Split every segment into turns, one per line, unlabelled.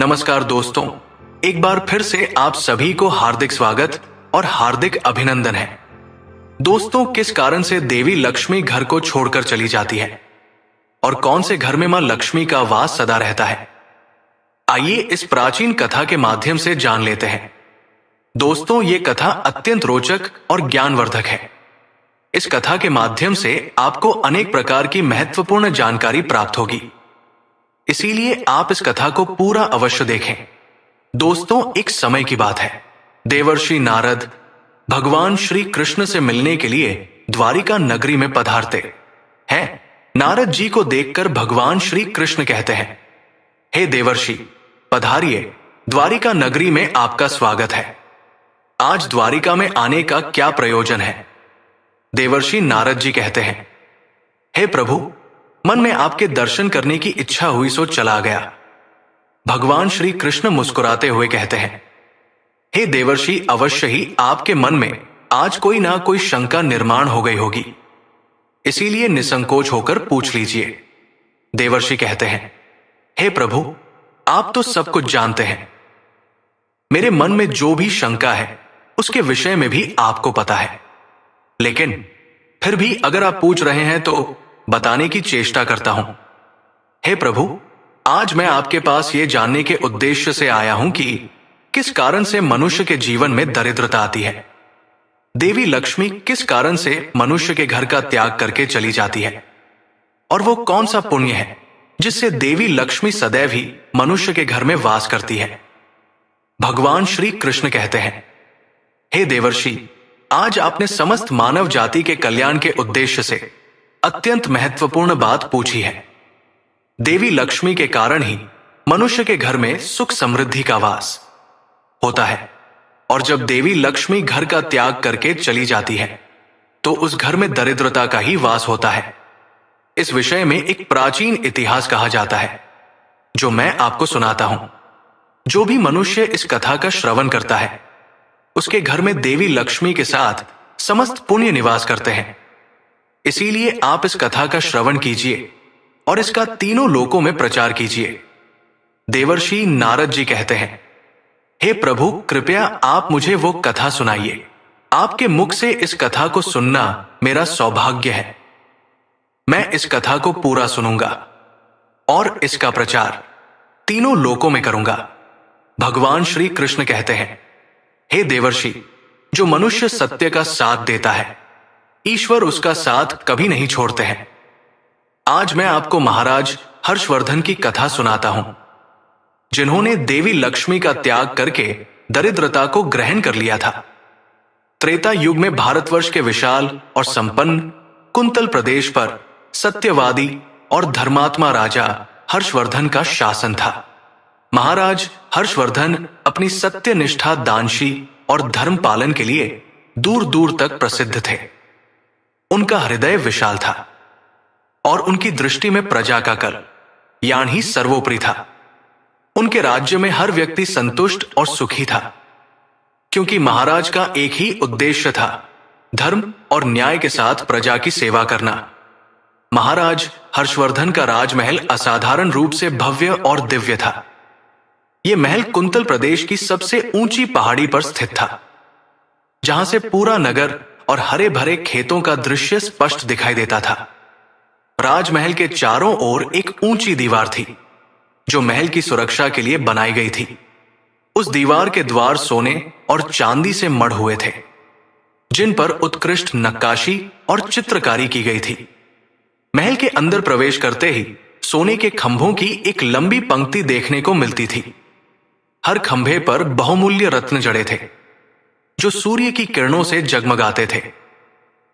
नमस्कार दोस्तों, एक बार फिर से आप सभी को हार्दिक स्वागत और हार्दिक अभिनंदन है। दोस्तों, किस कारण से देवी लक्ष्मी घर को छोड़कर चली जाती है और कौन से घर में मां लक्ष्मी का वास सदा रहता है, आइए इस प्राचीन कथा के माध्यम से जान लेते हैं। दोस्तों, ये कथा अत्यंत रोचक और ज्ञानवर्धक है। इस कथा के माध्यम से आपको अनेक प्रकार की महत्वपूर्ण जानकारी प्राप्त होगी, इसीलिए आप इस कथा को पूरा अवश्य देखें। दोस्तों, एक समय की बात है। देवर्षि नारद भगवान श्री कृष्ण से मिलने के लिए द्वारिका नगरी में पधारते हैं। नारद जी को देखकर भगवान श्री कृष्ण कहते हैं, हे देवर्षि, पधारिए, द्वारिका नगरी में आपका स्वागत है। आज द्वारिका में आने का क्या प्रयोजन है? देवर्षि नारद जी कहते हैं, हे प्रभु, मन में आपके दर्शन करने की इच्छा हुई सो चला गया। भगवान श्री कृष्ण मुस्कुराते हुए कहते हैं, हे देवर्षि, अवश्य ही आपके मन में आज कोई ना कोई शंका निर्माण हो गई होगी, इसीलिए निसंकोच होकर पूछ लीजिए। देवर्षि कहते हैं, हे प्रभु, आप तो सब कुछ जानते हैं। मेरे मन में जो भी शंका है उसके विषय में भी आपको पता है, लेकिन फिर भी अगर आप पूछ रहे हैं तो बताने की चेष्टा करता हूं। हे प्रभु, आज मैं आपके पास ये जानने के उद्देश्य से आया हूं कि किस कारण से मनुष्य के जीवन में दरिद्रता आती है। देवी लक्ष्मी किस कारण से मनुष्य के घर का त्याग करके चली जाती है, और वो कौन सा पुण्य है जिससे देवी लक्ष्मी सदैव ही मनुष्य के घर में वास करती है। भगवान श्री कृष्ण कहते हैं, हे देवर्षि, आज आपने समस्त मानव जाति के कल्याण के उद्देश्य से अत्यंत महत्वपूर्ण बात पूछी है। देवी लक्ष्मी के कारण ही मनुष्य के घर में सुख समृद्धि का वास होता है, और जब देवी लक्ष्मी घर का त्याग करके चली जाती है तो उस घर में दरिद्रता का ही वास होता है। इस विषय में एक प्राचीन इतिहास कहा जाता है, जो मैं आपको सुनाता हूं। जो भी मनुष्य इस कथा का श्रवण करता है उसके घर में देवी लक्ष्मी के साथ समस्त पुण्य निवास करते हैं। इसीलिए आप इस कथा का श्रवण कीजिए और इसका तीनों लोकों में प्रचार कीजिए। देवर्षि नारद जी कहते हैं, हे प्रभु, कृपया आप मुझे वो कथा सुनाइए। आपके मुख से इस कथा को सुनना मेरा सौभाग्य है। मैं इस कथा को पूरा सुनूंगा और इसका प्रचार तीनों लोकों में करूंगा। भगवान श्री कृष्ण कहते हैं, हे देवर्षि, जो मनुष्य सत्य का साथ देता है ईश्वर उसका साथ कभी नहीं छोड़ते हैं। आज मैं आपको महाराज हर्षवर्धन की कथा सुनाता हूं, जिन्होंने देवी लक्ष्मी का त्याग करके दरिद्रता को ग्रहण कर लिया था। त्रेता युग में भारतवर्ष के विशाल और संपन्न कुंतल प्रदेश पर सत्यवादी और धर्मात्मा राजा हर्षवर्धन का शासन था। महाराज हर्षवर्धन अपनी सत्यनिष्ठा, दानशी और धर्म पालन के लिए दूर दूर तक प्रसिद्ध थे। उनका हृदय विशाल था और उनकी दृष्टि में प्रजा का कल्याण ही सर्वोपरि था। उनके राज्य में हर व्यक्ति संतुष्ट और सुखी था, क्योंकि महाराज का एक ही उद्देश्य था, धर्म और न्याय के साथ प्रजा की सेवा करना। महाराज हर्षवर्धन का राजमहल असाधारण रूप से भव्य और दिव्य था। यह महल कुंतल प्रदेश की सबसे ऊंची पहाड़ी पर स्थित था, जहां से पूरा नगर और हरे भरे खेतों का दृश्य स्पष्ट दिखाई देता था। राजमहल के चारों ओर एक ऊंची दीवार थी, जो महल की सुरक्षा के लिए बनाई गई थी। उस दीवार के द्वार सोने और चांदी से मढ़ हुए थे, जिन पर उत्कृष्ट नक्काशी और चित्रकारी की गई थी। महल के अंदर प्रवेश करते ही सोने के खंभों की एक लंबी पंक्ति देखने को मिलती थी। हर खंभे पर बहुमूल्य रत्न जड़े थे, जो सूर्य की किरणों से जगमगाते थे।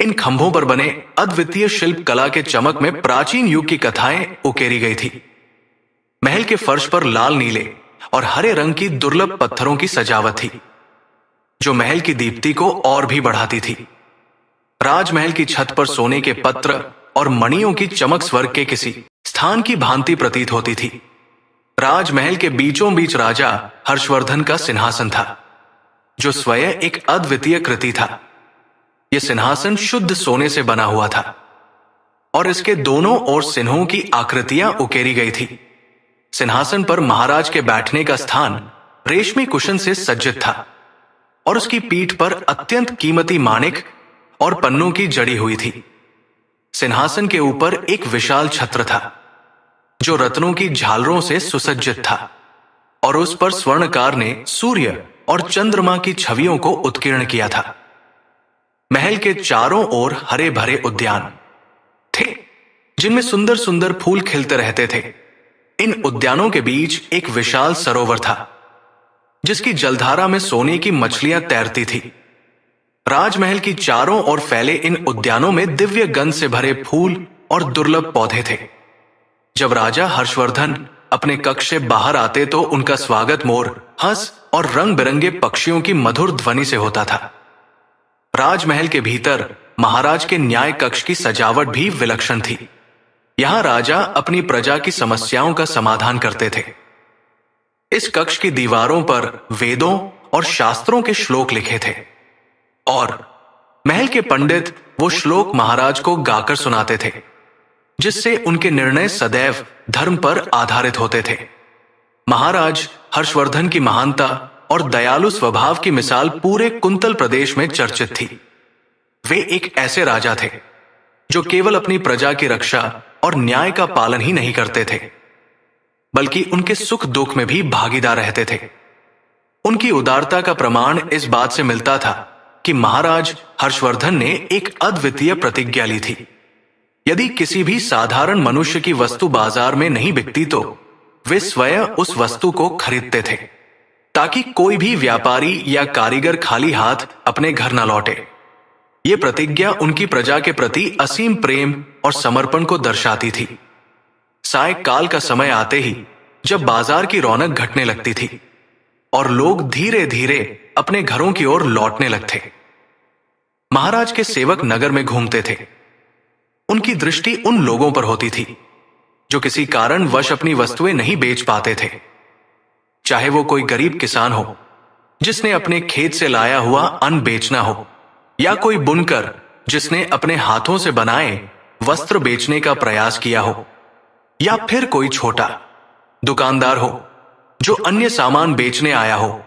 इन खंभों पर बने अद्वितीय शिल्प कला के चमक में प्राचीन युग की कथाएं उकेरी गई थी। महल के फर्श पर लाल, नीले और हरे रंग की दुर्लभ पत्थरों की सजावट थी, जो महल की दीप्ति को और भी बढ़ाती थी। राजमहल की छत पर सोने के पत्र और मणियों की चमक स्वर्ग के किसी स्थान की भांति प्रतीत होती थी। राजमहल के बीचों बीच राजा हर्षवर्धन का सिंहासन था, जो स्वयं एक अद्वितीय कृति था। यह सिंहासन शुद्ध सोने से बना हुआ था और इसके दोनों ओर सिन्हों की आकृतियां उकेरी गई थी। सिंहासन पर महाराज के बैठने का स्थान रेशमी कुशन से सज्जित था और उसकी पीठ पर अत्यंत कीमती माणिक और पन्नों की जड़ी हुई थी। सिंहासन के ऊपर एक विशाल छत्र था जो रत्नों की झालरों से सुसज्जित था और उस पर स्वर्णकार ने सूर्य और चंद्रमा की छवियों को उत्कीर्ण किया था। महल के चारों ओर हरे भरे उद्यान थे जिनमें सुंदर सुंदर फूल खिलते रहते थे। इन उद्यानों के बीच एक विशाल सरोवर था जिसकी जलधारा में सोने की मछलियां तैरती थी। राजमहल की चारों ओर फैले इन उद्यानों में दिव्य गंध से भरे फूल और दुर्लभ पौधे थे। जब राजा हर्षवर्धन अपने कक्ष से बाहर आते तो उनका स्वागत मोर, हंस और रंग बिरंगे पक्षियों की मधुर ध्वनि से होता था। राजमहल के भीतर महाराज के न्याय कक्ष की सजावट भी विलक्षण थी। यहां राजा अपनी प्रजा की समस्याओं का समाधान करते थे। इस कक्ष की दीवारों पर वेदों और शास्त्रों के श्लोक लिखे थे और महल के पंडित वो श्लोक महाराज को गाकर सुनाते थे, जिससे उनके निर्णय सदैव धर्म पर आधारित होते थे। महाराज हर्षवर्धन की महानता और दयालु स्वभाव की मिसाल पूरे कुंतल प्रदेश में चर्चित थी। वे एक ऐसे राजा थे जो केवल अपनी प्रजा की रक्षा और न्याय का पालन ही नहीं करते थे, बल्कि उनके सुख दुख में भी भागीदार रहते थे। उनकी उदारता का प्रमाण इस बात से मिलता था कि महाराज हर्षवर्धन ने एक अद्वितीय प्रतिज्ञा ली थी। यदि किसी भी साधारण मनुष्य की वस्तु बाजार में नहीं बिकती तो वे स्वयं उस वस्तु को खरीदते थे, ताकि कोई भी व्यापारी या कारीगर खाली हाथ अपने घर न लौटे। ये प्रतिज्ञा उनकी प्रजा के प्रति असीम प्रेम और समर्पण को दर्शाती थी। सायंकाल का समय आते ही जब बाजार की रौनक घटने लगती थी और लोग धीरे धीरे अपने घरों की ओर लौटने लगते, महाराज के सेवक नगर में घूमते थे। उनकी दृष्टि उन लोगों पर होती थी जो किसी कारणवश अपनी वस्तुएं नहीं बेच पाते थे, चाहे वो कोई गरीब किसान हो जिसने अपने खेत से लाया हुआ अन्न बेचना हो, या कोई बुनकर जिसने अपने हाथों से बनाए वस्त्र बेचने का प्रयास किया हो, या फिर कोई छोटा दुकानदार हो जो अन्य सामान बेचने आया हो।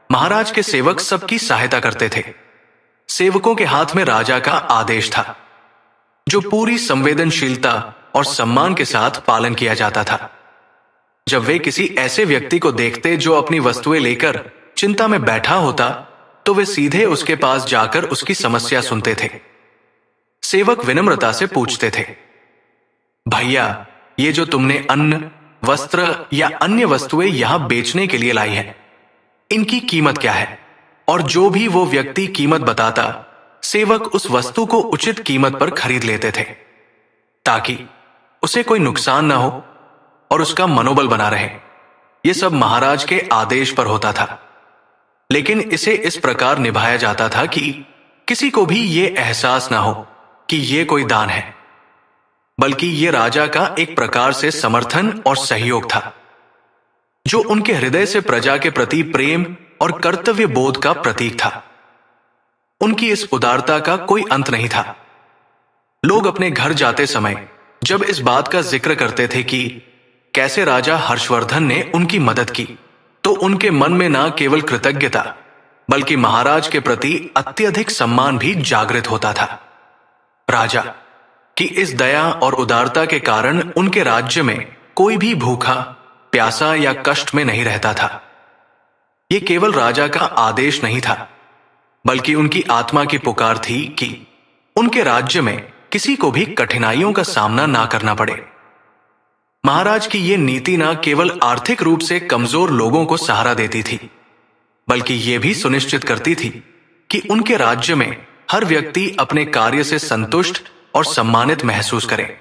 महाराज के सेवक सबकी सहायता करते थे। सेवकों के हाथ में राजा का आदेश था जो पूरी संवेदनशीलता और सम्मान के साथ पालन किया जाता था। जब वे किसी ऐसे व्यक्ति को देखते जो अपनी वस्तुएं लेकर चिंता में बैठा होता तो वे सीधे उसके पास जाकर उसकी समस्या सुनते थे। सेवक विनम्रता से पूछते थे, भैया, ये जो तुमने अन्न, वस्त्र या अन्य वस्तुएं यहां बेचने के लिए लाई हैं, इनकी कीमत क्या है? और जो भी वो व्यक्ति कीमत बताता, सेवक उस वस्तु को उचित कीमत पर खरीद लेते थे ताकि उसे कोई नुकसान ना हो और उसका मनोबल बना रहे। ये सब महाराज के आदेश पर होता था, लेकिन इसे इस प्रकार निभाया जाता था कि किसी को भी ये एहसास ना हो कि ये कोई दान है, बल्कि ये राजा का एक प्रकार से समर्थन और सहयोग था जो उनके हृदय से प्रजा के प्रति प्रेम और कर्तव्य बोध का प्रतीक था। उनकी इस उदारता का कोई अंत नहीं था। लोग अपने घर जाते समय जब इस बात का जिक्र करते थे कि कैसे राजा हर्षवर्धन ने उनकी मदद की, तो उनके मन में न केवल कृतज्ञता बल्कि महाराज के प्रति अत्यधिक सम्मान भी जागृत होता था। राजा की इस दया और उदारता के कारण उनके राज्य में कोई भी भूखा, प्यासा या कष्ट में नहीं रहता था। यह केवल राजा का आदेश नहीं था, बल्कि उनकी आत्मा की पुकार थी कि उनके राज्य में किसी को भी कठिनाइयों का सामना ना करना पड़े। महाराज की यह नीति न केवल आर्थिक रूप से कमजोर लोगों को सहारा देती थी, बल्कि यह भी सुनिश्चित करती थी कि उनके राज्य में हर व्यक्ति अपने कार्य से संतुष्ट और सम्मानित महसूस करे।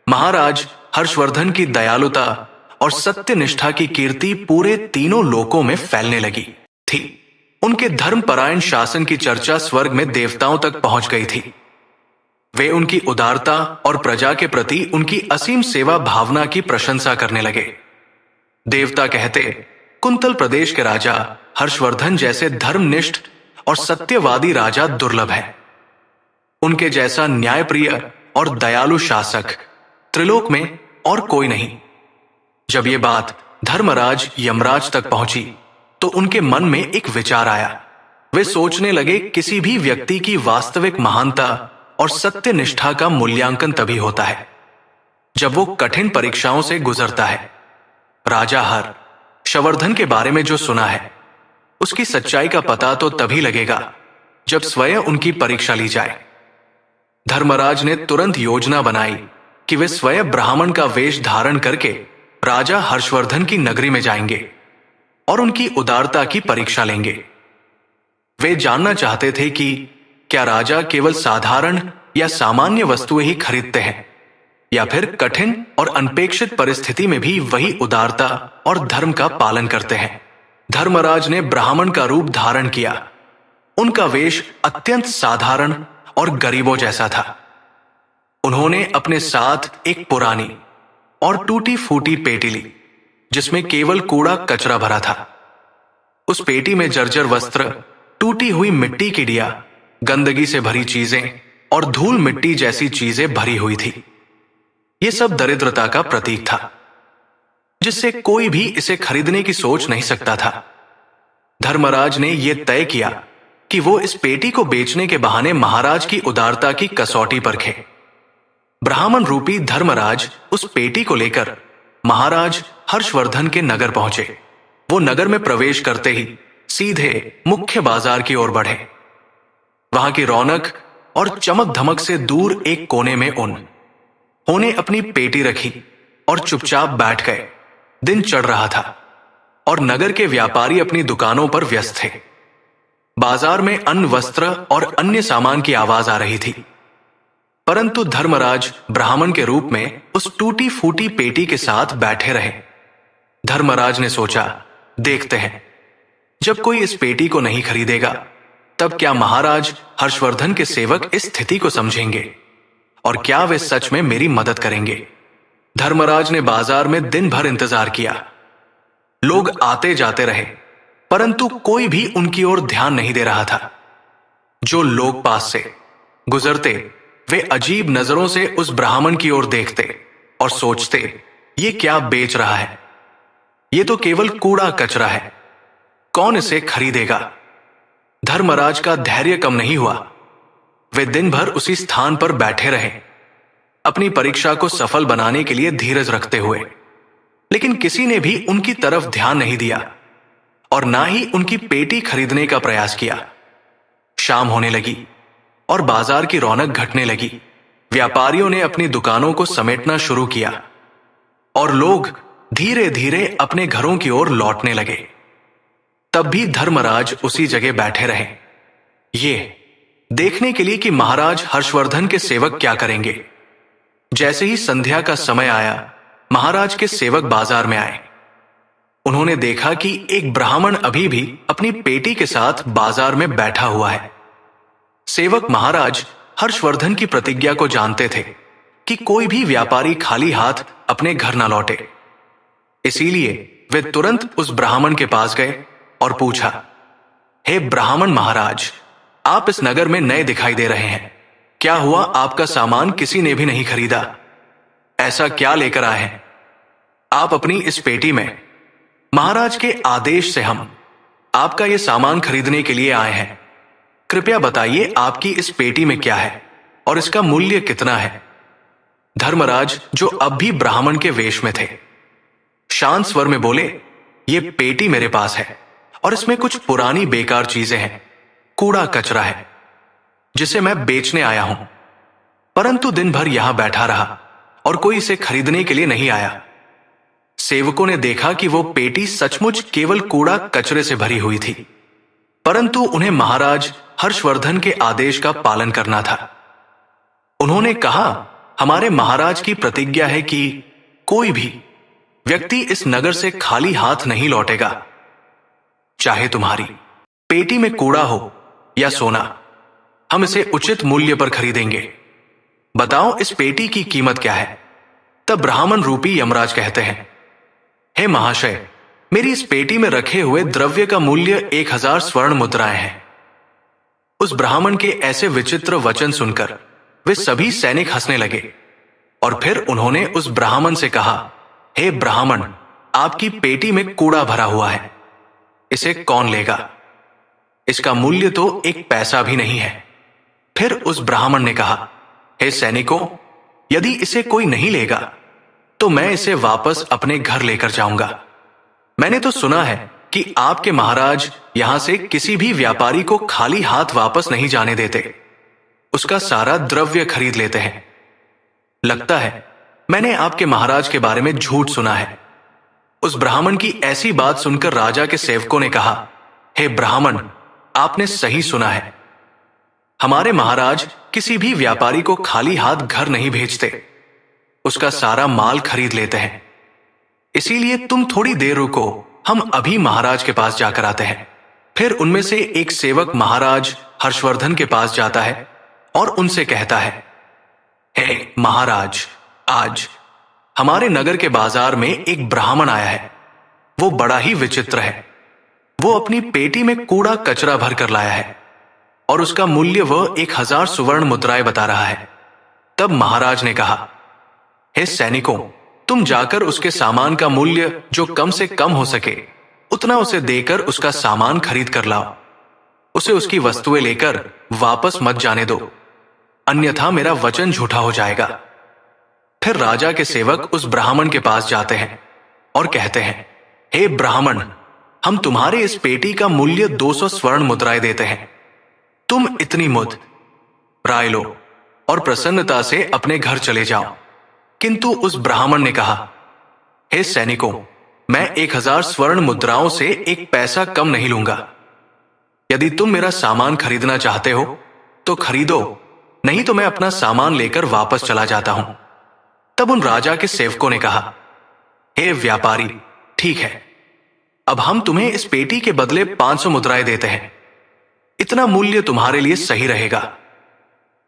महाराज हर्षवर्धन की दयालुता और सत्यनिष्ठा की कीर्ति पूरे तीनों लोकों में फैलने लगी थी। उनके धर्मपरायण शासन की चर्चा स्वर्ग में देवताओं तक पहुंच गई थी। वे उनकी उदारता और प्रजा के प्रति उनकी असीम सेवा भावना की प्रशंसा करने लगे। देवता कहते, कुंतल प्रदेश के राजा हर्षवर्धन जैसे धर्मनिष्ठ और सत्यवादी राजा दुर्लभ है। उनके जैसा न्यायप्रिय और दयालु शासक त्रिलोक में और कोई नहीं। जब ये बात धर्मराज यमराज तक पहुंची तो उनके मन में एक विचार आया। वे सोचने लगे, किसी भी व्यक्ति की वास्तविक महानता और सत्य निष्ठा का मूल्यांकन तभी होता है जब वो कठिन परीक्षाओं से गुजरता है। राजा हर्षवर्धन के बारे में जो सुना है उसकी सच्चाई का पता तो तभी लगेगा जब स्वयं उनकी परीक्षा ली जाए। धर्मराज ने तुरंत योजना बनाई कि वे स्वयं ब्राह्मण का वेश धारण करके राजा हर्षवर्धन की नगरी में जाएंगे और उनकी उदारता की परीक्षा लेंगे। वे जानना चाहते थे कि क्या राजा केवल साधारण या सामान्य वस्तुएं ही खरीदते हैं या फिर कठिन और अनपेक्षित परिस्थिति में भी वही उदारता और धर्म का पालन करते हैं। धर्मराज ने ब्राह्मण का रूप धारण किया। उनका वेश अत्यंत साधारण और गरीबों जैसा था। उन्होंने अपने साथ एक पुरानी और टूटी फूटी पेटी ली जिसमें केवल कूड़ा कचरा भरा था। उस पेटी में जर्जर वस्त्र, टूटी हुई मिट्टी की डिया, गंदगी से भरी चीजें और धूल मिट्टी जैसी चीजें भरी हुई थी। यह सब दरिद्रता का प्रतीक था जिससे कोई भी इसे खरीदने की सोच नहीं सकता था। धर्मराज ने यह तय किया कि वो इस पेटी को बेचने के बहाने महाराज की उदारता की कसौटी परखे। ब्राह्मण रूपी धर्मराज उस पेटी को लेकर महाराज हर्षवर्धन के नगर पहुंचे। वो नगर में प्रवेश करते ही सीधे मुख्य बाजार की ओर बढ़े। वहां की रौनक और चमक धमक से दूर एक कोने में उन्होंने अपनी पेटी रखी और चुपचाप बैठ गए। दिन चढ़ रहा था और नगर के व्यापारी अपनी दुकानों पर व्यस्त थे। बाजार में अन्न, वस्त्र और अन्य सामान की आवाज आ रही थी, परंतु धर्मराज ब्राह्मण के रूप में उस टूटी फूटी पेटी के साथ बैठे रहे। धर्मराज ने सोचा, देखते हैं जब कोई इस पेटी को नहीं खरीदेगा तब क्या महाराज हर्षवर्धन के सेवक इस स्थिति को समझेंगे और क्या वे सच में मेरी मदद करेंगे। धर्मराज ने बाजार में दिन भर इंतजार किया। लोग आते जाते रहे परंतु कोई भी उनकी ओर ध्यान नहीं दे रहा था। जो लोग पास से गुजरते वे अजीब नजरों से उस ब्राह्मण की ओर देखते और सोचते, ये क्या बेच रहा है, ये तो केवल कूड़ा कचरा है, कौन इसे खरीदेगा। धर्मराज का धैर्य कम नहीं हुआ। वे दिन भर उसी स्थान पर बैठे रहे, अपनी परीक्षा को सफल बनाने के लिए धीरज रखते हुए, लेकिन किसी ने भी उनकी तरफ ध्यान नहीं दिया और ना ही उनकी पेटी खरीदने का प्रयास किया। शाम होने लगी और बाजार की रौनक घटने लगी। व्यापारियों ने अपनी दुकानों को समेटना शुरू किया और लोग धीरे धीरे अपने घरों की ओर लौटने लगे। तब भी धर्मराज उसी जगह बैठे रहे, ये देखने के लिए कि महाराज हर्षवर्धन के सेवक क्या करेंगे। जैसे ही संध्या का समय आया, महाराज के सेवक बाजार में आए। उन्होंने देखा कि एक ब्राह्मण अभी भी अपनी पेटी के साथ बाजार में बैठा हुआ है। सेवक महाराज हर्षवर्धन की प्रतिज्ञा को जानते थे कि कोई भी व्यापारी खाली हाथ अपने घर न लौटे। इसीलिए वे तुरंत उस ब्राह्मण के पास गए और पूछा, हे ब्राह्मण महाराज, आप इस नगर में नए दिखाई दे रहे हैं, क्या हुआ आपका सामान किसी ने भी नहीं खरीदा? ऐसा क्या लेकर आए हैं आप अपनी इस पेटी में? महाराज के आदेश से हम आपका यह सामान खरीदने के लिए आए हैं। कृपया बताइए आपकी इस पेटी में क्या है और इसका मूल्य कितना है। धर्मराज, जो अब भी ब्राह्मण के वेश में थे, शांत स्वर में बोले, ये पेटी मेरे पास है और इसमें कुछ पुरानी बेकार चीजें हैं, कूड़ा कचरा है जिसे मैं बेचने आया हूं, परंतु दिन भर यहां बैठा रहा और कोई इसे खरीदने के लिए नहीं आया। सेवकों ने देखा कि वो पेटी सचमुच केवल कूड़ा कचरे से भरी हुई थी, परंतु उन्हें महाराज हर्षवर्धन के आदेश का पालन करना था। उन्होंने कहा, हमारे महाराज की प्रतिज्ञा है कि कोई भी व्यक्ति इस नगर से खाली हाथ नहीं लौटेगा। चाहे तुम्हारी पेटी में कूड़ा हो या सोना, हम इसे उचित मूल्य पर खरीदेंगे। बताओ इस पेटी की कीमत क्या है। तब ब्राह्मण रूपी यमराज कहते हैं, हे महाशय, मेरी इस पेटी में रखे हुए द्रव्य का मूल्य 1000 स्वर्ण मुद्राएं हैं। उस ब्राह्मण के ऐसे विचित्र वचन सुनकर वे सभी सैनिक हंसने लगे और फिर उन्होंने उस ब्राह्मण से कहा, हे ब्राह्मण, आपकी पेटी में कूड़ा भरा हुआ है, इसे कौन लेगा? इसका मूल्य तो एक पैसा भी नहीं है। फिर उस ब्राह्मण ने कहा, हे सैनिकों, यदि इसे कोई नहीं लेगा तो मैं इसे वापस अपने घर लेकर जाऊंगा। मैंने तो सुना है कि आपके महाराज यहां से किसी भी व्यापारी को खाली हाथ वापस नहीं जाने देते, उसका सारा द्रव्य खरीद लेते हैं। लगता है मैंने आपके महाराज के बारे में झूठ सुना है। उस ब्राह्मण की ऐसी बात सुनकर राजा के सेवकों ने कहा, हे ब्राह्मण, आपने सही सुना है। हमारे महाराज किसी भी व्यापारी को खाली हाथ घर नहीं भेजते, उसका सारा माल खरीद लेते हैं। इसीलिए तुम थोड़ी देर रुको, हम अभी महाराज के पास जाकर आते हैं। फिर उनमें से एक सेवक महाराज हर्षवर्धन के पास जाता है और उनसे कहता है, हे महाराज, आज हमारे नगर के बाजार में एक ब्राह्मण आया है। वो बड़ा ही विचित्र है। वो अपनी पेटी में कूड़ा कचरा भर कर लाया है और उसका मूल्य वह 1000 सुवर्ण मुद्राएं बता रहा है। तब महाराज ने कहा, हे सैनिकों, तुम जाकर उसके सामान का मूल्य जो कम से कम हो सके उतना उसे देकर उसका सामान खरीद कर लाओ। उसे उसकी वस्तुएं लेकर वापस मत जाने दो, अन्यथा मेरा वचन झूठा हो जाएगा। फिर राजा के सेवक उस ब्राह्मण के पास जाते हैं और कहते हैं, हे ब्राह्मण, हम तुम्हारे इस पेटी का मूल्य 200 स्वर्ण मुद्राएं देते हैं। तुम इतनी मुद राय लो और प्रसन्नता से अपने घर चले जाओ। किंतु उस ब्राह्मण ने कहा, हे सैनिकों, मैं 1000 स्वर्ण मुद्राओं से एक पैसा कम नहीं लूंगा। यदि तुम मेरा सामान खरीदना चाहते हो तो खरीदो, नहीं तो मैं अपना सामान लेकर वापस चला जाता हूं। तब उन राजा के सेवकों ने कहा, हे व्यापारी, ठीक है, अब हम तुम्हें इस पेटी के बदले 500 मुद्राएं देते हैं। इतना मूल्य तुम्हारे लिए सही रहेगा।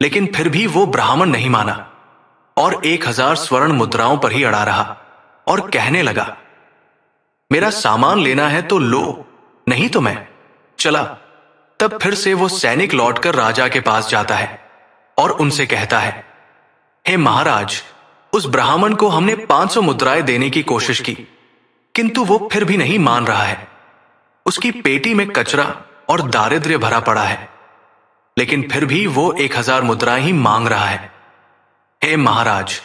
लेकिन फिर भी वो ब्राह्मण नहीं माना और 1000 स्वर्ण मुद्राओं पर ही अड़ा रहा और कहने लगा, मेरा सामान लेना है तो लो, नहीं तो मैं चला। तब फिर से वो सैनिक लौटकर राजा के पास जाता है और उनसे कहता है, हे महाराज, उस ब्राह्मण को हमने 500 मुद्राएं देने की कोशिश की, किंतु वो फिर भी नहीं मान रहा है। उसकी पेटी में कचरा और दारिद्र्य भरा पड़ा है, लेकिन फिर भी वो 1000 मुद्राएं ही मांग रहा है। हे महाराज,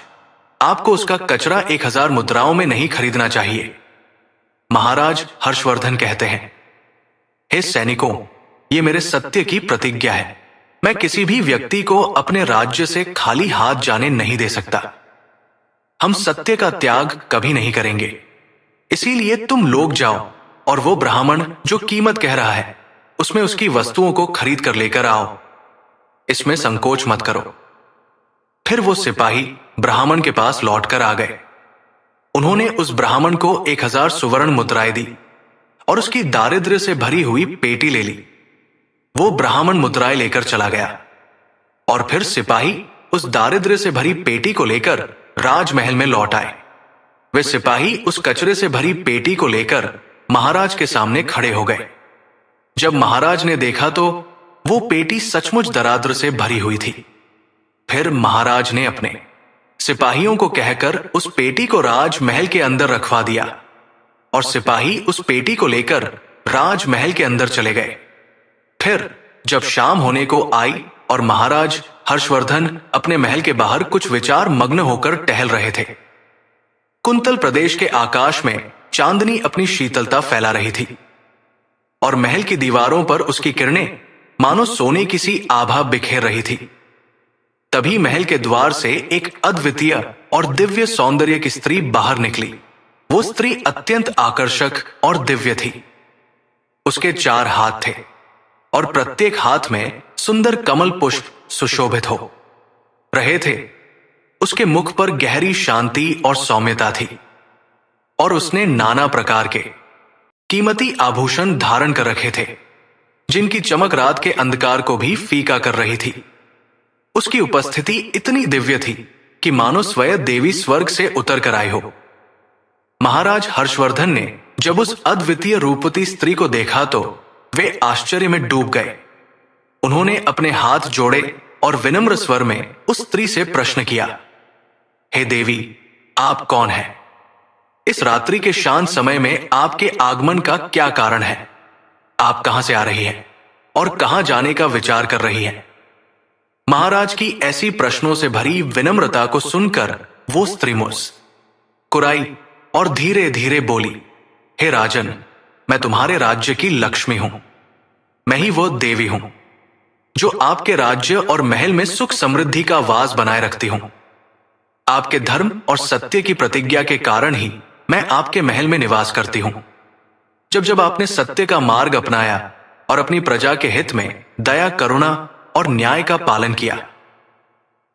आपको उसका कचरा 1000 मुद्राओं में नहीं खरीदना चाहिए। महाराज हर्षवर्धन कहते हैं, हे सैनिकों, ये मेरे सत्य की प्रतिज्ञा है। मैं किसी भी व्यक्ति को अपने राज्य से खाली हाथ जाने नहीं दे सकता। हम सत्य का त्याग कभी नहीं करेंगे। इसीलिए तुम लोग जाओ और वो ब्राह्मण जो कीमत कह रहा है उसमें उसकी वस्तुओं को खरीद कर लेकर आओ। इसमें संकोच मत करो। फिर वो सिपाही ब्राह्मण के पास लौटकर आ गए। उन्होंने उस ब्राह्मण को 1000 सुवर्ण मुद्राएं दी और उसकी दारिद्र्य से भरी हुई पेटी ले ली। वो ब्राह्मण मुद्राएं लेकर चला गया और फिर सिपाही उस दारिद्र्य से भरी पेटी को लेकर राजमहल में लौट आए। वे सिपाही उस कचरे से भरी पेटी को लेकर महाराज के सामने खड़े हो गए। जब महाराज ने देखा तो वो पेटी सचमुच दराद्र से भरी हुई थी। फिर महाराज ने अपने सिपाहियों को कहकर उस पेटी को राजमहल के अंदर रखवा दिया और सिपाही उस पेटी को लेकर राजमहल के अंदर चले गए। फिर जब शाम होने को आई और महाराज हर्षवर्धन अपने महल के बाहर कुछ विचार मग्न होकर टहल रहे थे, कुंतल प्रदेश के आकाश में चांदनी अपनी शीतलता फैला रही थी और महल की दीवारों पर उसकी किरणें मानो सोने की सी आभा बिखेर रही थी। तभी महल के द्वार से एक अद्वितीय और दिव्य सौंदर्य की स्त्री बाहर निकली। वो स्त्री अत्यंत आकर्षक और दिव्य थी। उसके 4 हाथ थे और प्रत्येक हाथ में सुंदर कमल पुष्प सुशोभित हो रहे थे। उसके मुख पर गहरी शांति और सौम्यता थी और उसने नाना प्रकार के कीमती आभूषण धारण कर रखे थे, जिनकी चमक रात के अंधकार को भी फीका कर रही थी। उसकी उपस्थिति इतनी दिव्य थी कि मानो स्वयं देवी स्वर्ग से उतर कर आई हो। महाराज हर्षवर्धन ने जब उस अद्वितीय रूपवती स्त्री को देखा तो वे आश्चर्य में डूब गए। उन्होंने अपने हाथ जोड़े और विनम्र स्वर में उस स्त्री से प्रश्न किया, हे देवी, आप कौन हैं? इस रात्रि के शांत समय में आपके आगमन का क्या कारण है? आप कहां से आ रही हैं और कहां जाने का विचार कर रही हैं? महाराज की ऐसी प्रश्नों से भरी विनम्रता को सुनकर वो स्त्री मुस्कुराई और धीरे धीरे बोली, हे राजन, मैं तुम्हारे राज्य की लक्ष्मी हूं। मैं ही वो देवी हूं जो आपके राज्य और महल में सुख समृद्धि का वास बनाए रखती हूं। आपके धर्म और सत्य की प्रतिज्ञा के कारण ही मैं आपके महल में निवास करती हूं। जब जब आपने सत्य का मार्ग अपनाया और अपनी प्रजा के हित में दया, करुणा और न्याय का पालन किया,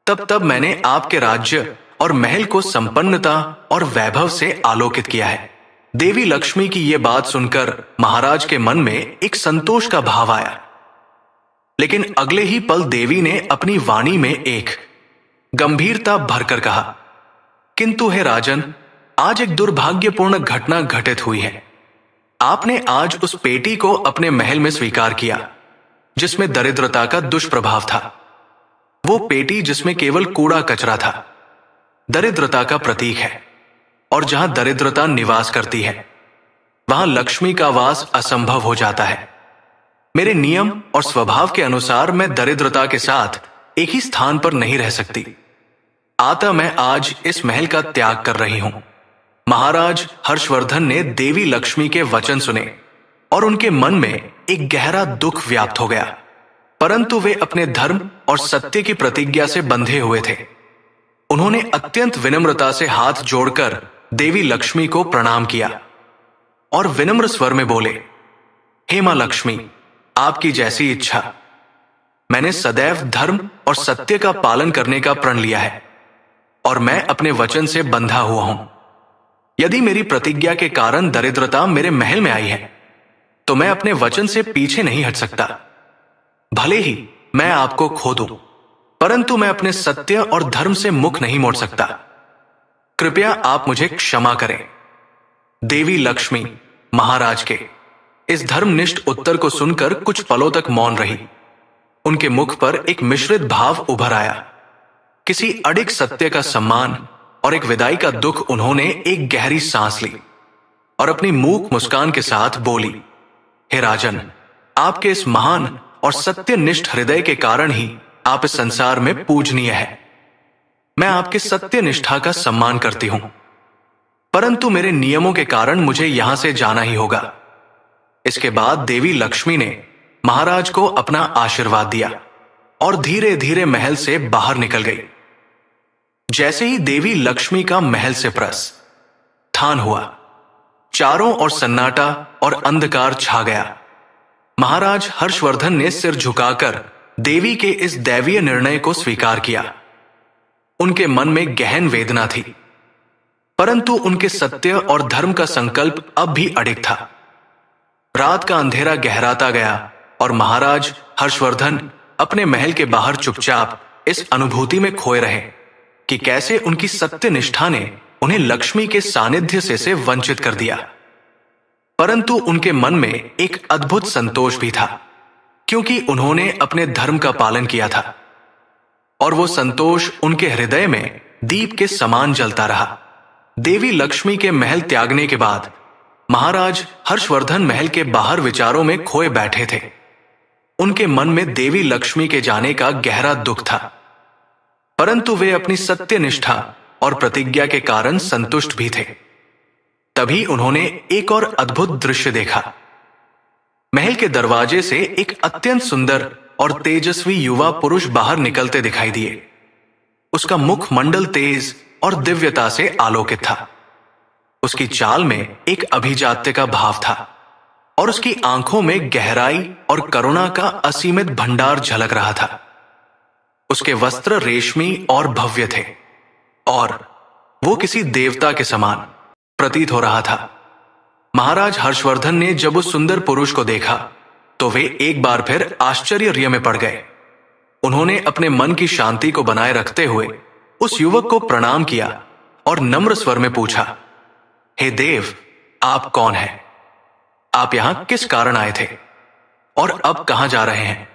तब तब मैंने आपके राज्य और महल को संपन्नता और वैभव से आलोकित किया है। देवी लक्ष्मी की यह बात सुनकर महाराज के मन में एक संतोष का भाव आया, लेकिन अगले ही पल देवी ने अपनी वाणी में एक गंभीरता भरकर कहा, किंतु हे राजन, आज एक दुर्भाग्यपूर्ण घटना घटित हुई है। आपने आज उस पेटी को अपने महल में स्वीकार किया जिसमें दरिद्रता का दुष्प्रभाव था। वो पेटी जिसमें केवल कूड़ा कचरा था, दरिद्रता का प्रतीक है, और जहां दरिद्रता निवास करती है वहां लक्ष्मी का वास असंभव हो जाता है। मेरे नियम और स्वभाव के अनुसार मैं दरिद्रता के साथ एक ही स्थान पर नहीं रह सकती। अतः मैं आज इस महल का त्याग कर रही हूं। महाराज हर्षवर्धन ने देवी लक्ष्मी के वचन सुने और उनके मन में एक गहरा दुख व्याप्त हो गया, परंतु वे अपने धर्म और सत्य की प्रतिज्ञा से बंधे हुए थे। उन्होंने अत्यंत विनम्रता से हाथ जोड़कर देवी लक्ष्मी को प्रणाम किया और विनम्र स्वर में बोले, हे मां लक्ष्मी, आपकी जैसी इच्छा। मैंने सदैव धर्म और सत्य का पालन करने का प्रण लिया है और मैं अपने वचन से बंधा हुआ हूं। यदि मेरी प्रतिज्ञा के कारण दरिद्रता मेरे महल में आई है तो मैं अपने वचन से पीछे नहीं हट सकता। भले ही मैं आपको खो दूं, परंतु मैं अपने सत्य और धर्म से मुख नहीं मोड़ सकता। कृपया आप मुझे क्षमा करें। देवी लक्ष्मी महाराज के इस धर्मनिष्ठ उत्तर को सुनकर कुछ पलों तक मौन रही। उनके मुख पर एक मिश्रित भाव उभर आया, किसी अडिग सत्य का सम्मान और एक विदाई का दुख। उन्होंने एक गहरी सांस ली और अपनी मूक मुस्कान के साथ बोली, हे राजन, आपके इस महान और सत्यनिष्ठ हृदय के कारण ही आप इस संसार में पूजनीय है। मैं आपके सत्य निष्ठा का सम्मान करती हूं, परंतु मेरे नियमों के कारण मुझे यहां से जाना ही होगा। इसके बाद देवी लक्ष्मी ने महाराज को अपना आशीर्वाद दिया और धीरे धीरे महल से बाहर निकल गई। जैसे ही देवी लक्ष्मी का महल से प्रस्थान हुआ, चारों ओर सन्नाटा और अंधकार छा गया। महाराज हर्षवर्धन ने सिर झुकाकर देवी के इस दैवीय निर्णय को स्वीकार किया। उनके मन में गहन वेदना थी, परंतु उनके सत्य और धर्म का संकल्प अब भी अडिग था। रात का अंधेरा गहराता गया और महाराज हर्षवर्धन अपने महल के बाहर चुपचाप इस अनुभूति में खोए रहे कि कैसे उनकी सत्य निष्ठा ने उन्हें लक्ष्मी के सानिध्य से वंचित कर दिया। परंतु उनके मन में एक अद्भुत संतोष भी था, क्योंकि उन्होंने अपने धर्म का पालन किया था और वो संतोष उनके हृदय में दीप के समान जलता रहा। देवी लक्ष्मी के महल त्यागने के बाद महाराज हर्षवर्धन महल के बाहर विचारों में खोए बैठे थे। उनके मन में देवी लक्ष्मी के जाने का गहरा दुख था, परंतु वे अपनी सत्य निष्ठा और प्रतिज्ञा के कारण संतुष्ट भी थे। तभी उन्होंने एक और अद्भुत दृश्य देखा। महल के दरवाजे से एक अत्यंत सुंदर और तेजस्वी युवा पुरुष बाहर निकलते दिखाई दिए। उसका मुखमंडल तेज और दिव्यता से आलोकित था। उसकी चाल में एक अभिजात्य का भाव था और उसकी आंखों में गहराई और करुणा का असीमित भंडार झलक रहा था। उसके वस्त्र रेशमी और भव्य थे और वो किसी देवता के समान प्रतीत हो रहा था। महाराज हर्षवर्धन ने जब उस सुंदर पुरुष को देखा तो वे एक बार फिर आश्चर्य में पड़ गए। उन्होंने अपने मन की शांति को बनाए रखते हुए उस युवक को प्रणाम किया और नम्र स्वर में पूछा, हे देव, आप कौन हैं? आप यहां किस कारण आए थे और अब कहां जा रहे हैं?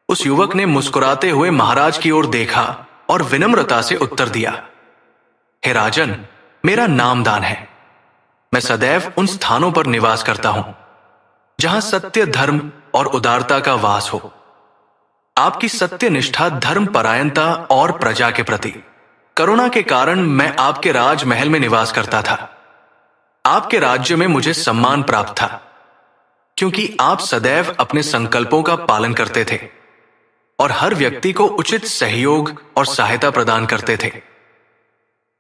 उस युवक ने मुस्कुराते हुए महाराज की ओर देखा और विनम्रता से उत्तर दिया, हे राजन, मेरा नाम दान है मैं सदैव उन स्थानों पर निवास करता हूं जहां सत्य, धर्म और उदारता का वास हो। आपकी सत्य निष्ठा, धर्म परायणता और प्रजा के प्रति करुणा के कारण मैं आपके राजमहल में निवास करता था। आपके राज्य में मुझे सम्मान प्राप्त था, क्योंकि आप सदैव अपने संकल्पों का पालन करते थे और हर व्यक्ति को उचित सहयोग और सहायता प्रदान करते थे।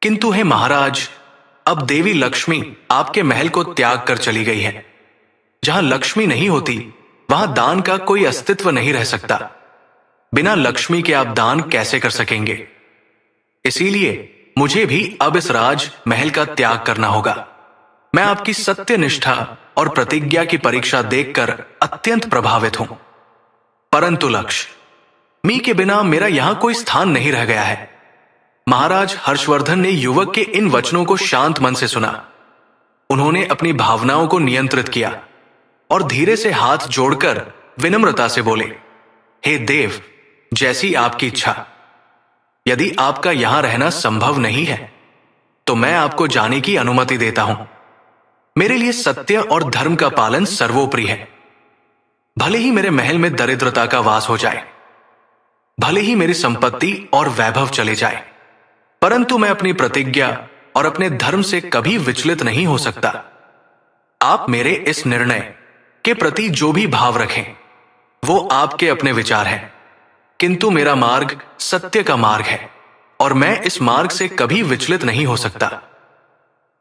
किंतु हे महाराज, अब देवी लक्ष्मी आपके महल को त्याग कर चली गई है। जहां लक्ष्मी नहीं होती, वहां दान का कोई अस्तित्व नहीं रह सकता। बिना लक्ष्मी के आप दान कैसे कर सकेंगे? इसीलिए मुझे भी अब इस राज महल का त्याग करना होगा। मैं आपकी सत्य निष्ठा और प्रतिज्ञा की परीक्षा देखकर अत्यंत प्रभावित हूं। परंतु लक्ष्य, मी के बिना मेरा यहां कोई स्थान नहीं रह गया है। महाराज हर्षवर्धन ने युवक के इन वचनों को शांत मन से सुना। उन्होंने अपनी भावनाओं को नियंत्रित किया और धीरे से हाथ जोड़कर विनम्रता से बोले, हे देव, जैसी आपकी इच्छा। यदि आपका यहां रहना संभव नहीं है तो मैं आपको जाने की अनुमति देता हूं। मेरे लिए सत्य और धर्म का पालन सर्वोपरि है। भले ही मेरे महल में दरिद्रता का वास हो जाए, भले ही मेरी संपत्ति और वैभव चले जाए, परंतु मैं अपनी प्रतिज्ञा और अपने धर्म से कभी विचलित नहीं हो सकता। आप मेरे इस निर्णय के प्रति जो भी भाव रखें, वो आपके अपने विचार हैं, किंतु मेरा मार्ग सत्य का मार्ग है और मैं इस मार्ग से कभी विचलित नहीं हो सकता।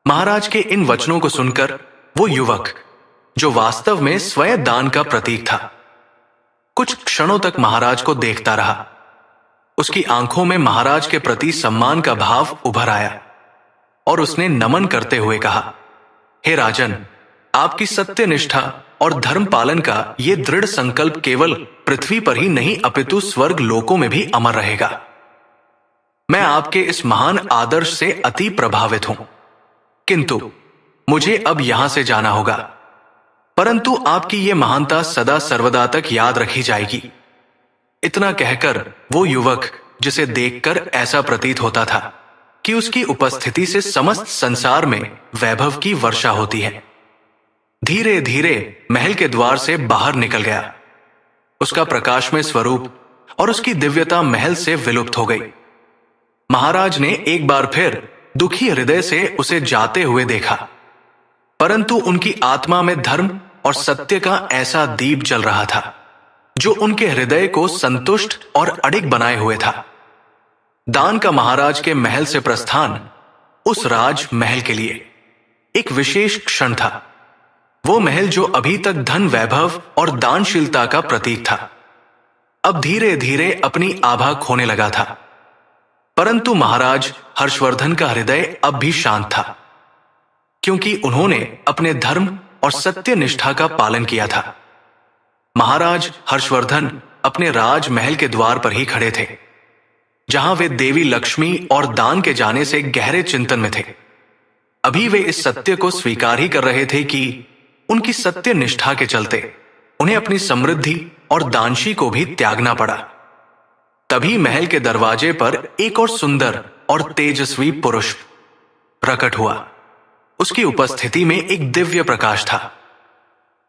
महाराज के इन वचनों को सुनकर वो युवक, जो वास्तव में स्वयं दान का प्रतीक था, कुछ क्षणों तक महाराज को देखता रहा। उसकी आंखों में महाराज के प्रति सम्मान का भाव उभर आया और उसने नमन करते हुए कहा, हे राजन, आपकी सत्य निष्ठा और धर्म पालन का ये दृढ़ संकल्प केवल पृथ्वी पर ही नहीं अपितु स्वर्ग लोकों में भी अमर रहेगा। मैं आपके इस महान आदर्श से अति प्रभावित हूं, किंतु मुझे अब यहां से जाना होगा। परंतु आपकी ये महानता सदा सर्वदा तक याद रखी जाएगी। इतना कहकर वो युवक, जिसे देखकर ऐसा प्रतीत होता था कि उसकी उपस्थिति से समस्त संसार में वैभव की वर्षा होती है, धीरे धीरे महल के द्वार से बाहर निकल गया। उसका प्रकाशमय स्वरूप और उसकी दिव्यता महल से विलुप्त हो गई। महाराज ने एक बार फिर दुखी हृदय से उसे जाते हुए देखा, परंतु उनकी आत्मा में धर्म और सत्य का ऐसा दीप जल रहा था जो उनके हृदय को संतुष्ट और अडिग बनाए हुए था। दान का महाराज के महल से प्रस्थान उस राज महल के लिए एक विशेष क्षण था। वो महल जो अभी तक धन, वैभव और दानशीलता का प्रतीक था, अब धीरे धीरे अपनी आभा खोने लगा था। परंतु महाराज हर्षवर्धन का हृदय अब भी शांत था, क्योंकि उन्होंने अपने धर्म और सत्य निष्ठा का पालन किया था। महाराज हर्षवर्धन अपने राजमहल के द्वार पर ही खड़े थे, जहां वे देवी लक्ष्मी और दान के जाने से गहरे चिंतन में थे। अभी वे इस सत्य को स्वीकार ही कर रहे थे कि उनकी सत्य निष्ठा के चलते उन्हें अपनी समृद्धि और दानशी को भी त्यागना पड़ा। तभी महल के दरवाजे पर एक और सुंदर और तेजस्वी पुरुष प्रकट हुआ। उसकी उपस्थिति में एक दिव्य प्रकाश था,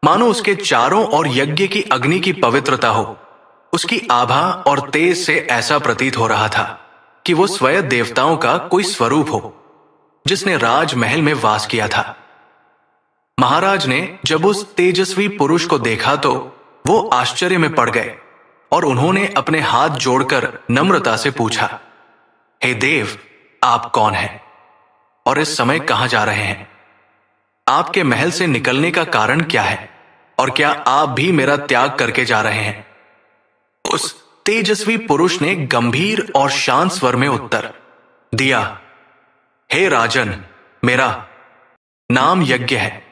मानो उसके चारों ओर यज्ञ की अग्नि की पवित्रता हो। उसकी आभा और तेज से ऐसा प्रतीत हो रहा था कि वो स्वयं देवताओं का कोई स्वरूप हो, जिसने राजमहल में वास किया था। महाराज ने जब उस तेजस्वी पुरुष को देखा तो वो आश्चर्य में पड़ गए और उन्होंने अपने हाथ जोड़कर नम्रता से पूछा, हे देव, आप कौन हैं और इस समय कहां जा रहे हैं? आपके महल से निकलने का कारण क्या है और क्या आप भी मेरा त्याग करके जा रहे हैं? उस तेजस्वी पुरुष ने गंभीर और शांत स्वर में उत्तर दिया, हे राजन, मेरा नाम यज्ञ है।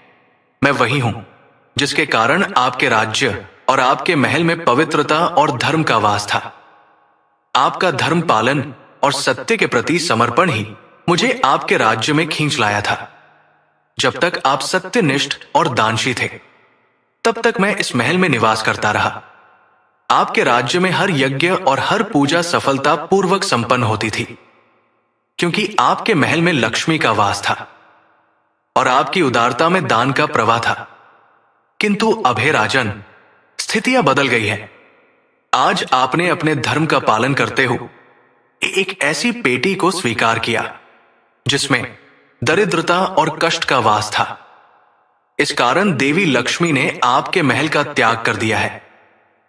मैं वही हूं जिसके कारण आपके राज्य और आपके महल में पवित्रता और धर्म का वास था। आपका धर्म पालन और सत्य के प्रति समर्पण ही मुझे आपके राज्य में खींच लाया था। जब तक आप सत्यनिष्ठ और दानशी थे, तब तक मैं इस महल में निवास करता रहा। आपके राज्य में हर यज्ञ और हर पूजा सफलता पूर्वक संपन्न होती थी, क्योंकि आपके महल में लक्ष्मी का वास था। और आपकी उदारता में दान का प्रवाह था। किंतु अब हे राजन, स्थितियां बदल गई है। आज आपने अपने धर्म का पालन करते हो एक ऐसी पेटी को स्वीकार किया जिसमें दरिद्रता और कष्ट का वास था। इस कारण देवी लक्ष्मी ने आपके महल का त्याग कर दिया है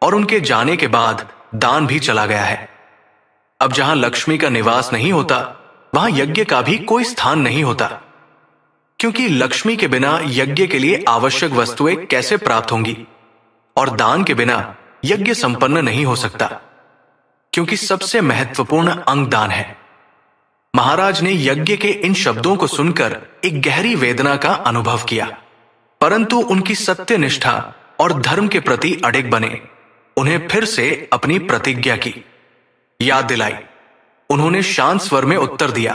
और उनके जाने के बाद दान भी चला गया है। अब जहां लक्ष्मी का निवास नहीं होता, वहां यज्ञ का भी कोई स्थान नहीं होता, क्योंकि लक्ष्मी के बिना यज्ञ के लिए आवश्यक वस्तुएं कैसे प्राप्त होंगी, और दान के बिना यज्ञ संपन्न नहीं हो सकता, क्योंकि सबसे महत्वपूर्ण अंग दान है। महाराज ने यज्ञ के इन शब्दों को सुनकर एक गहरी वेदना का अनुभव किया, परंतु उनकी सत्यनिष्ठा और धर्म के प्रति अडिग बने उन्हें फिर से अपनी प्रतिज्ञा की याद दिलाई। उन्होंने शांत स्वर में उत्तर दिया,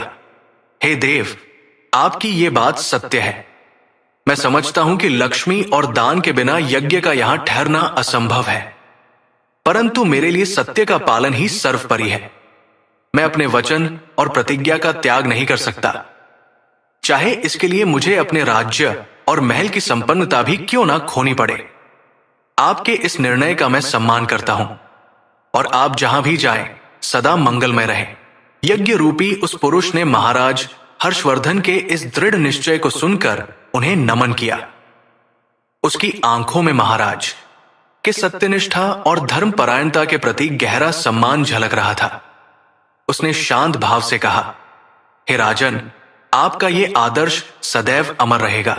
हे देव, आपकी ये बात सत्य है। मैं समझता हूं कि लक्ष्मी और दान के बिना यज्ञ का यहां ठहरना असंभव है, परंतु मेरे लिए सत्य का पालन ही सर्वोपरि है। मैं अपने वचन और प्रतिज्ञा का त्याग नहीं कर सकता, चाहे इसके लिए मुझे अपने राज्य और महल की संपन्नता भी क्यों ना खोनी पड़े। आपके इस निर्णय का मैं सम्मान करता हूं, और आप जहां भी जाएं सदा मंगलमय रहें। यज्ञ रूपी उस पुरुष ने महाराज हर्षवर्धन के इस दृढ़ निश्चय को सुनकर उन्हें नमन किया। उसकी आंखों में महाराज के सत्यनिष्ठा और धर्मपरायणता के प्रति गहरा सम्मान झलक रहा था। उसने शांत भाव से कहा, हे राजन, आपका यह आदर्श सदैव अमर रहेगा।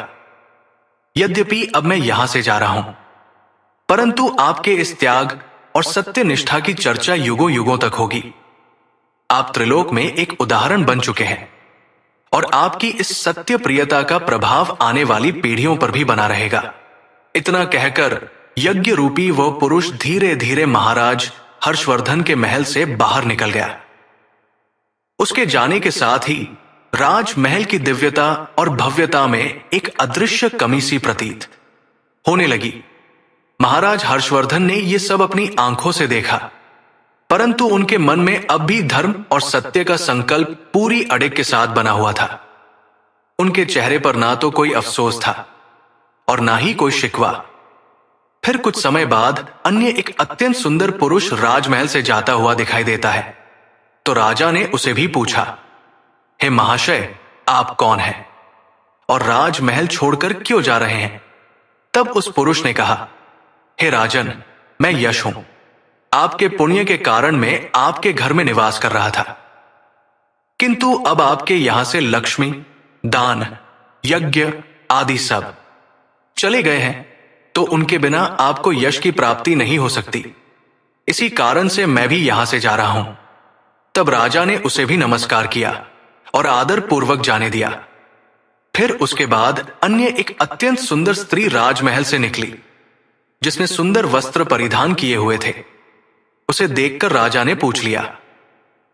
यद्यपि अब मैं यहां से जा रहा हूं, परंतु आपके इस त्याग और सत्यनिष्ठा की चर्चा युगों युगों तक होगी। आप त्रिलोक में एक उदाहरण बन चुके हैं, और आपकी इस सत्य प्रियता का प्रभाव आने वाली पीढ़ियों पर भी बना रहेगा। इतना कहकर यज्ञ रूपी वह पुरुष धीरे धीरे महाराज हर्षवर्धन के महल से बाहर निकल गया। उसके जाने के साथ ही राजमहल की दिव्यता और भव्यता में एक अदृश्य कमी सी प्रतीत होने लगी। महाराज हर्षवर्धन ने यह सब अपनी आंखों से देखा, परंतु उनके मन में अब भी धर्म और सत्य का संकल्प पूरी अड़िग के साथ बना हुआ था। उनके चेहरे पर ना तो कोई अफसोस था और ना ही कोई शिकवा। फिर कुछ समय बाद अन्य एक अत्यंत सुंदर पुरुष राजमहल से जाता हुआ दिखाई देता है, तो राजा ने उसे भी पूछा, हे महाशय, आप कौन हैं और राजमहल छोड़कर क्यों जा रहे हैं? तब उस पुरुष ने कहा, हे राजन, मैं यश हूं। आपके पुण्य के कारण मैं आपके घर में निवास कर रहा था, किंतु अब आपके यहां से लक्ष्मी, दान, यज्ञ आदि सब चले गए हैं, तो उनके बिना आपको यश की प्राप्ति नहीं हो सकती। इसी कारण से मैं भी यहां से जा रहा हूं। तब राजा ने उसे भी नमस्कार किया और आदर पूर्वक जाने दिया। फिर उसके बाद अन्य एक अत्यंत सुंदर स्त्री राजमहल से निकली, जिसने सुंदर वस्त्र परिधान किए हुए थे। उसे देखकर राजा ने पूछ लिया,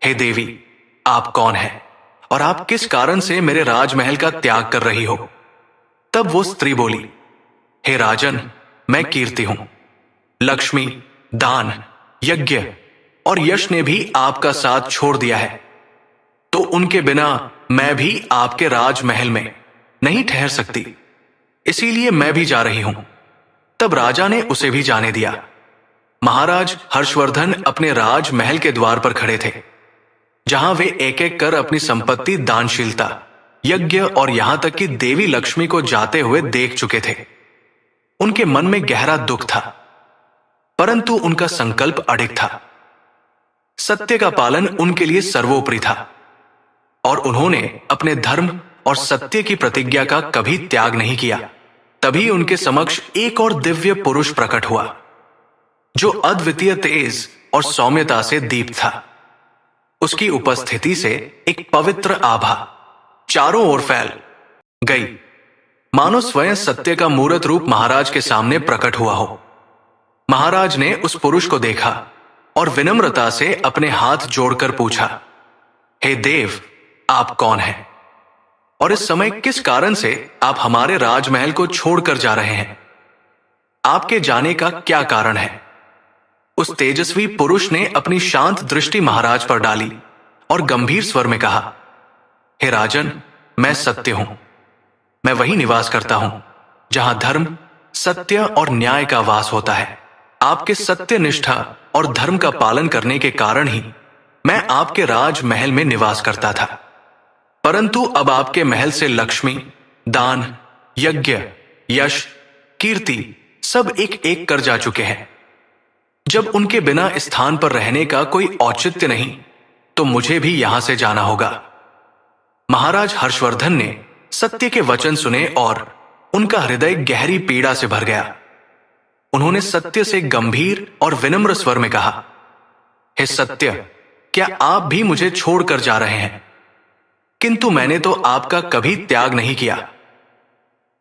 हे देवी, आप कौन हैं और आप किस कारण से मेरे राजमहल का त्याग कर रही हो? तब वो स्त्री बोली, हे राजन, मैं कीर्ति हूं। लक्ष्मी, दान, यज्ञ और यश ने भी आपका साथ छोड़ दिया है, तो उनके बिना मैं भी आपके राजमहल में नहीं ठहर सकती, इसीलिए मैं भी जा रही हूं। तब राजा ने उसे भी जाने दिया। महाराज हर्षवर्धन अपने राजमहल के द्वार पर खड़े थे, जहां वे एक एक कर अपनी संपत्ति, दानशीलता, यज्ञ और यहां तक कि देवी लक्ष्मी को जाते हुए देख चुके थे। उनके मन में गहरा दुख था, परंतु उनका संकल्प अडिग था। सत्य का पालन उनके लिए सर्वोपरि था, और उन्होंने अपने धर्म और सत्य की प्रतिज्ञा का कभी त्याग नहीं किया। तभी उनके समक्ष एक और दिव्य पुरुष प्रकट हुआ, जो अद्वितीय तेज और सौम्यता से दीप्त था। उसकी उपस्थिति से एक पवित्र आभा चारों ओर फैल गई, मानो स्वयं सत्य का मूर्त रूप महाराज के सामने प्रकट हुआ हो। महाराज ने उस पुरुष को देखा और विनम्रता से अपने हाथ जोड़कर पूछा, हे देव, आप कौन हैं और इस समय किस कारण से आप हमारे राजमहल को छोड़कर जा रहे हैं? आपके जाने का क्या कारण है? उस तेजस्वी पुरुष ने अपनी शांत दृष्टि महाराज पर डाली और गंभीर स्वर में कहा, हे राजन, मैं सत्य हूं। मैं वही निवास करता हूं जहां धर्म, सत्य और न्याय का वास होता है। आपके सत्य निष्ठा और धर्म का पालन करने के कारण ही मैं आपके राजमहल में निवास करता था। परंतु अब आपके महल से लक्ष्मी, दान, यज्ञ, यश, कीर्ति सब एक एक कर जा चुके हैं। जब उनके बिना इस स्थान पर रहने का कोई औचित्य नहीं, तो मुझे भी यहां से जाना होगा। महाराज हर्षवर्धन ने सत्य के वचन सुने और उनका हृदय गहरी पीड़ा से भर गया। उन्होंने सत्य से गंभीर और विनम्र स्वर में कहा, हे सत्य, क्या आप भी मुझे छोड़कर जा रहे हैं? किंतु मैंने तो आपका कभी त्याग नहीं किया।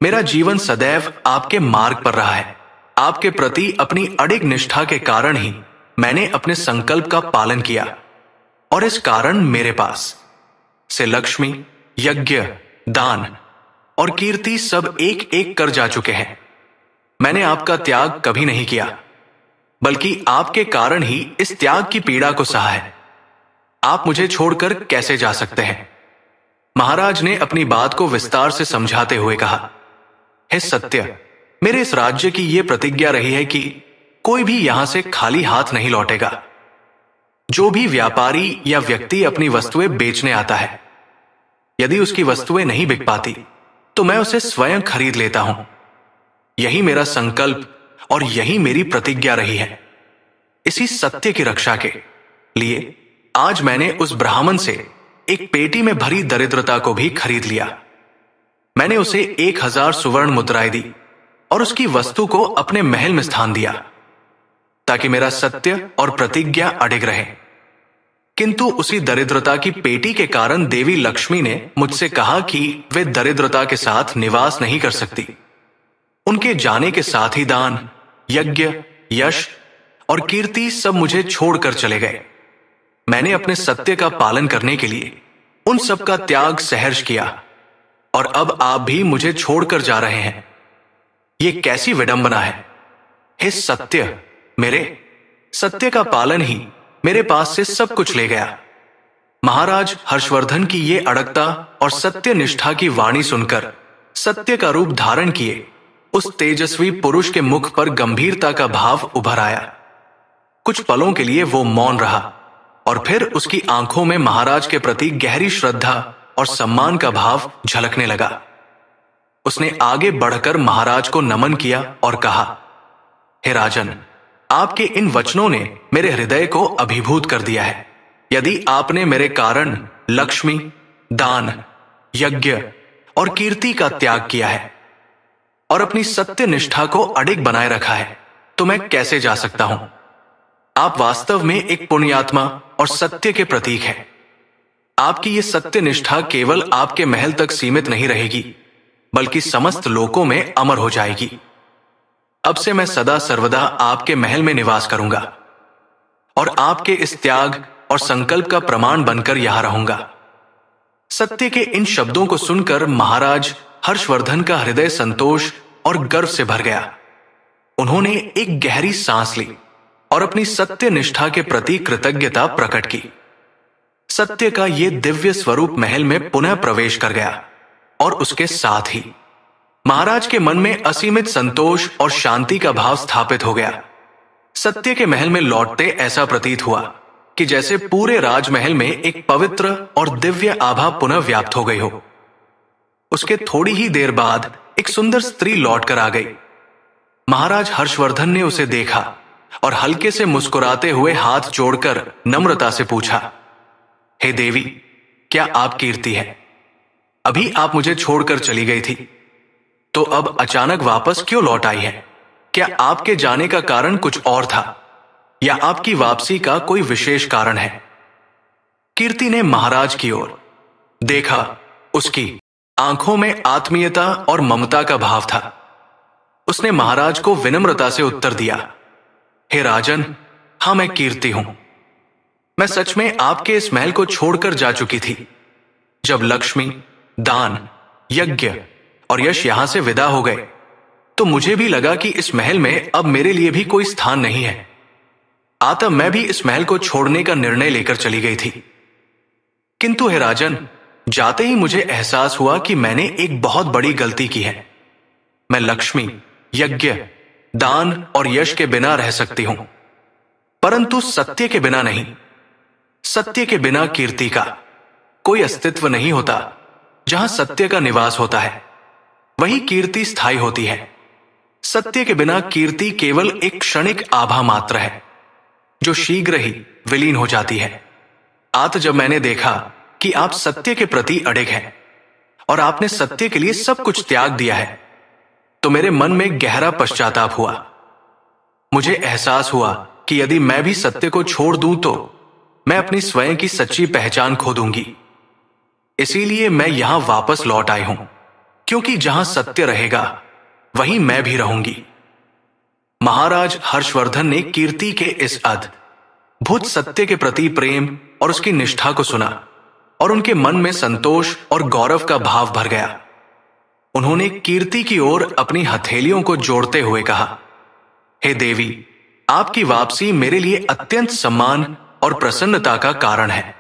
मेरा जीवन सदैव आपके मार्ग पर रहा है। आपके प्रति अपनी अडिग निष्ठा के कारण ही मैंने अपने संकल्प का पालन किया, और इस कारण मेरे पास से लक्ष्मी, यज्ञ, दान और कीर्ति सब एक एक कर जा चुके हैं। मैंने आपका त्याग कभी नहीं किया, बल्कि आपके कारण ही इस त्याग की पीड़ा को सहा है। आप मुझे छोड़कर कैसे जा सकते हैं? महाराज ने अपनी बात को विस्तार से समझाते हुए कहा, हे सत्य, मेरे इस राज्य की यह प्रतिज्ञा रही है कि कोई भी यहां से खाली हाथ नहीं लौटेगा। जो भी व्यापारी या व्यक्ति अपनी वस्तुएं बेचने आता है, यदि उसकी वस्तुएं नहीं बिक पाती तो मैं उसे स्वयं खरीद लेता हूं। यही मेरा संकल्प और यही मेरी प्रतिज्ञा रही है। इसी सत्य की रक्षा के लिए आज मैंने उस ब्राह्मण से एक पेटी में भरी दरिद्रता को भी खरीद लिया। मैंने उसे 1000 सुवर्ण मुद्राएं दी और उसकी वस्तु को अपने महल में स्थान दिया, ताकि मेरा सत्य और प्रतिज्ञा अडिग रहे। किंतु उसी दरिद्रता की पेटी के कारण देवी लक्ष्मी ने मुझसे कहा कि वे दरिद्रता के साथ निवास नहीं कर सकती। उनके जाने के साथ ही दान, यज्ञ, यश और कीर्ति सब मुझे छोड़कर चले गए। मैंने अपने सत्य का पालन करने के लिए उन सब का त्याग सहर्ष किया, और अब आप भी मुझे छोड़कर जा रहे हैं। ये कैसी विडंबना है? हे सत्य, मेरे सत्य का पालन ही मेरे पास से सब कुछ ले गया। महाराज हर्षवर्धन की ये अड़गता और सत्य निष्ठा की वाणी सुनकर सत्य का रूप धारण किए उस तेजस्वी पुरुष के मुख पर गंभीरता का भाव उभर आया। कुछ पलों के लिए वो मौन रहा, और फिर उसकी आंखों में महाराज के प्रति गहरी श्रद्धा और सम्मान का भाव झलकने लगा। उसने आगे बढ़कर महाराज को नमन किया और कहा, हे राजन, आपके इन वचनों ने मेरे हृदय को अभिभूत कर दिया है। यदि आपने मेरे कारण लक्ष्मी, दान, यज्ञ और कीर्ति का त्याग किया है और अपनी सत्य निष्ठा को अडिग बनाए रखा है, तो मैं कैसे जा सकता हूं? आप वास्तव में एक पुण्यात्मा और सत्य के प्रतीक हैं। आपकी ये सत्य निष्ठा केवल आपके महल तक सीमित नहीं रहेगी, बल्कि समस्त लोकों में अमर हो जाएगी। अब से मैं सदा सर्वदा आपके महल में निवास करूंगा और आपके इस त्याग और संकल्प का प्रमाण बनकर यहां रहूंगा। सत्य के इन शब्दों को सुनकर महाराज हर्षवर्धन का हृदय संतोष और गर्व से भर गया। उन्होंने एक गहरी सांस ली और अपनी सत्य निष्ठा के प्रति कृतज्ञता प्रकट की। सत्य का ये दिव्य स्वरूप महल में पुनः प्रवेश कर गया, और उसके साथ ही महाराज के मन में असीमित संतोष और शांति का भाव स्थापित हो गया। सत्य के महल में लौटते ऐसा प्रतीत हुआ कि जैसे पूरे राजमहल में एक पवित्र और दिव्य आभा पुनः व्याप्त हो गई हो। उसके थोड़ी ही देर बाद एक सुंदर स्त्री लौटकर आ गई। महाराज हर्षवर्धन ने उसे देखा और हल्के से मुस्कुराते हुए हाथ जोड़कर नम्रता से पूछा, हे देवी, क्या आप कीर्ति है? अभी आप मुझे छोड़कर चली गई थी, तो अब अचानक वापस क्यों लौट आई है? क्या आपके जाने का कारण कुछ और था, या आपकी वापसी का कोई विशेष कारण है? कीर्ति ने महाराज की ओर देखा। उसकी आंखों में आत्मीयता और ममता का भाव था। उसने महाराज को विनम्रता से उत्तर दिया, हे राजन, हां, मैं कीर्ति हूं। मैं सच में आपके इस महल को छोड़कर जा चुकी थी। जब लक्ष्मी, दान, यज्ञ और यश यहां से विदा हो गए, तो मुझे भी लगा कि इस महल में अब मेरे लिए भी कोई स्थान नहीं है। अतः मैं भी इस महल को छोड़ने का निर्णय लेकर चली गई थी। किंतु हे राजन, जाते ही मुझे एहसास हुआ कि मैंने एक बहुत बड़ी गलती की है। मैं लक्ष्मी, यज्ञ, दान और यश के बिना रह सकती हूं, परंतु सत्य के बिना नहीं। सत्य के बिना कीर्ति का कोई अस्तित्व नहीं होता। जहां सत्य का निवास होता है, वही कीर्ति स्थायी होती है। सत्य के बिना कीर्ति केवल एक क्षणिक आभा मात्र है, जो शीघ्र ही विलीन हो जाती है। आज जब मैंने देखा कि आप सत्य के प्रति अडिग हैं और आपने सत्य के लिए सब कुछ त्याग दिया है, तो मेरे मन में गहरा पश्चाताप हुआ। मुझे एहसास हुआ कि यदि मैं भी सत्य को छोड़ दूं तो मैं अपनी स्वयं की सच्ची पहचान खो दूंगी। इसीलिए मैं यहां वापस लौट आई हूं, क्योंकि जहां सत्य रहेगा वहीं मैं भी रहूंगी। महाराज हर्षवर्धन ने कीर्ति के इस अद्भुत सत्य के प्रति प्रेम और उसकी निष्ठा को सुना और उनके मन में संतोष और गौरव का भाव भर गया। उन्होंने कीर्ति की ओर अपनी हथेलियों को जोड़ते हुए कहा, हे देवी, आपकी वापसी मेरे लिए अत्यंत सम्मान और प्रसन्नता का कारण है।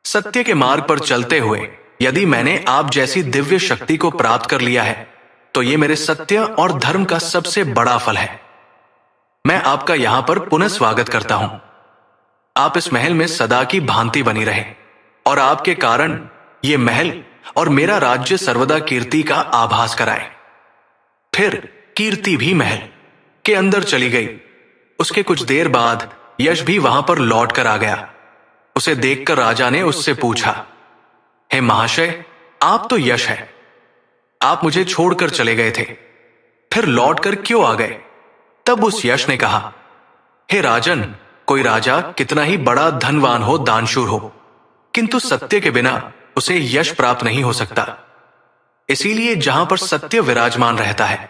सत्य के मार्ग पर चलते हुए यदि मैंने आप जैसी दिव्य शक्ति को प्राप्त कर लिया है, तो ये मेरे सत्य और धर्म का सबसे बड़ा फल है। मैं आपका यहां पर पुनः स्वागत करता हूं। आप इस महल में सदा की भांति बनी रहे और आपके कारण ये महल और मेरा राज्य सर्वदा कीर्ति का आभास कराए। फिर कीर्ति भी महल के अंदर चली गई। उसके कुछ देर बाद यश भी वहां पर लौट कर आ गया। उसे देखकर राजा ने उससे पूछा, हे महाशय, आप तो यश है। आप मुझे छोड़कर चले गए थे, फिर लौटकर क्यों आ गए? तब उस यश ने कहा, हे राजन, कोई राजा कितना ही बड़ा धनवान हो, दानशूर हो, किंतु सत्य के बिना उसे यश प्राप्त नहीं हो सकता। इसीलिए जहां पर सत्य विराजमान रहता है,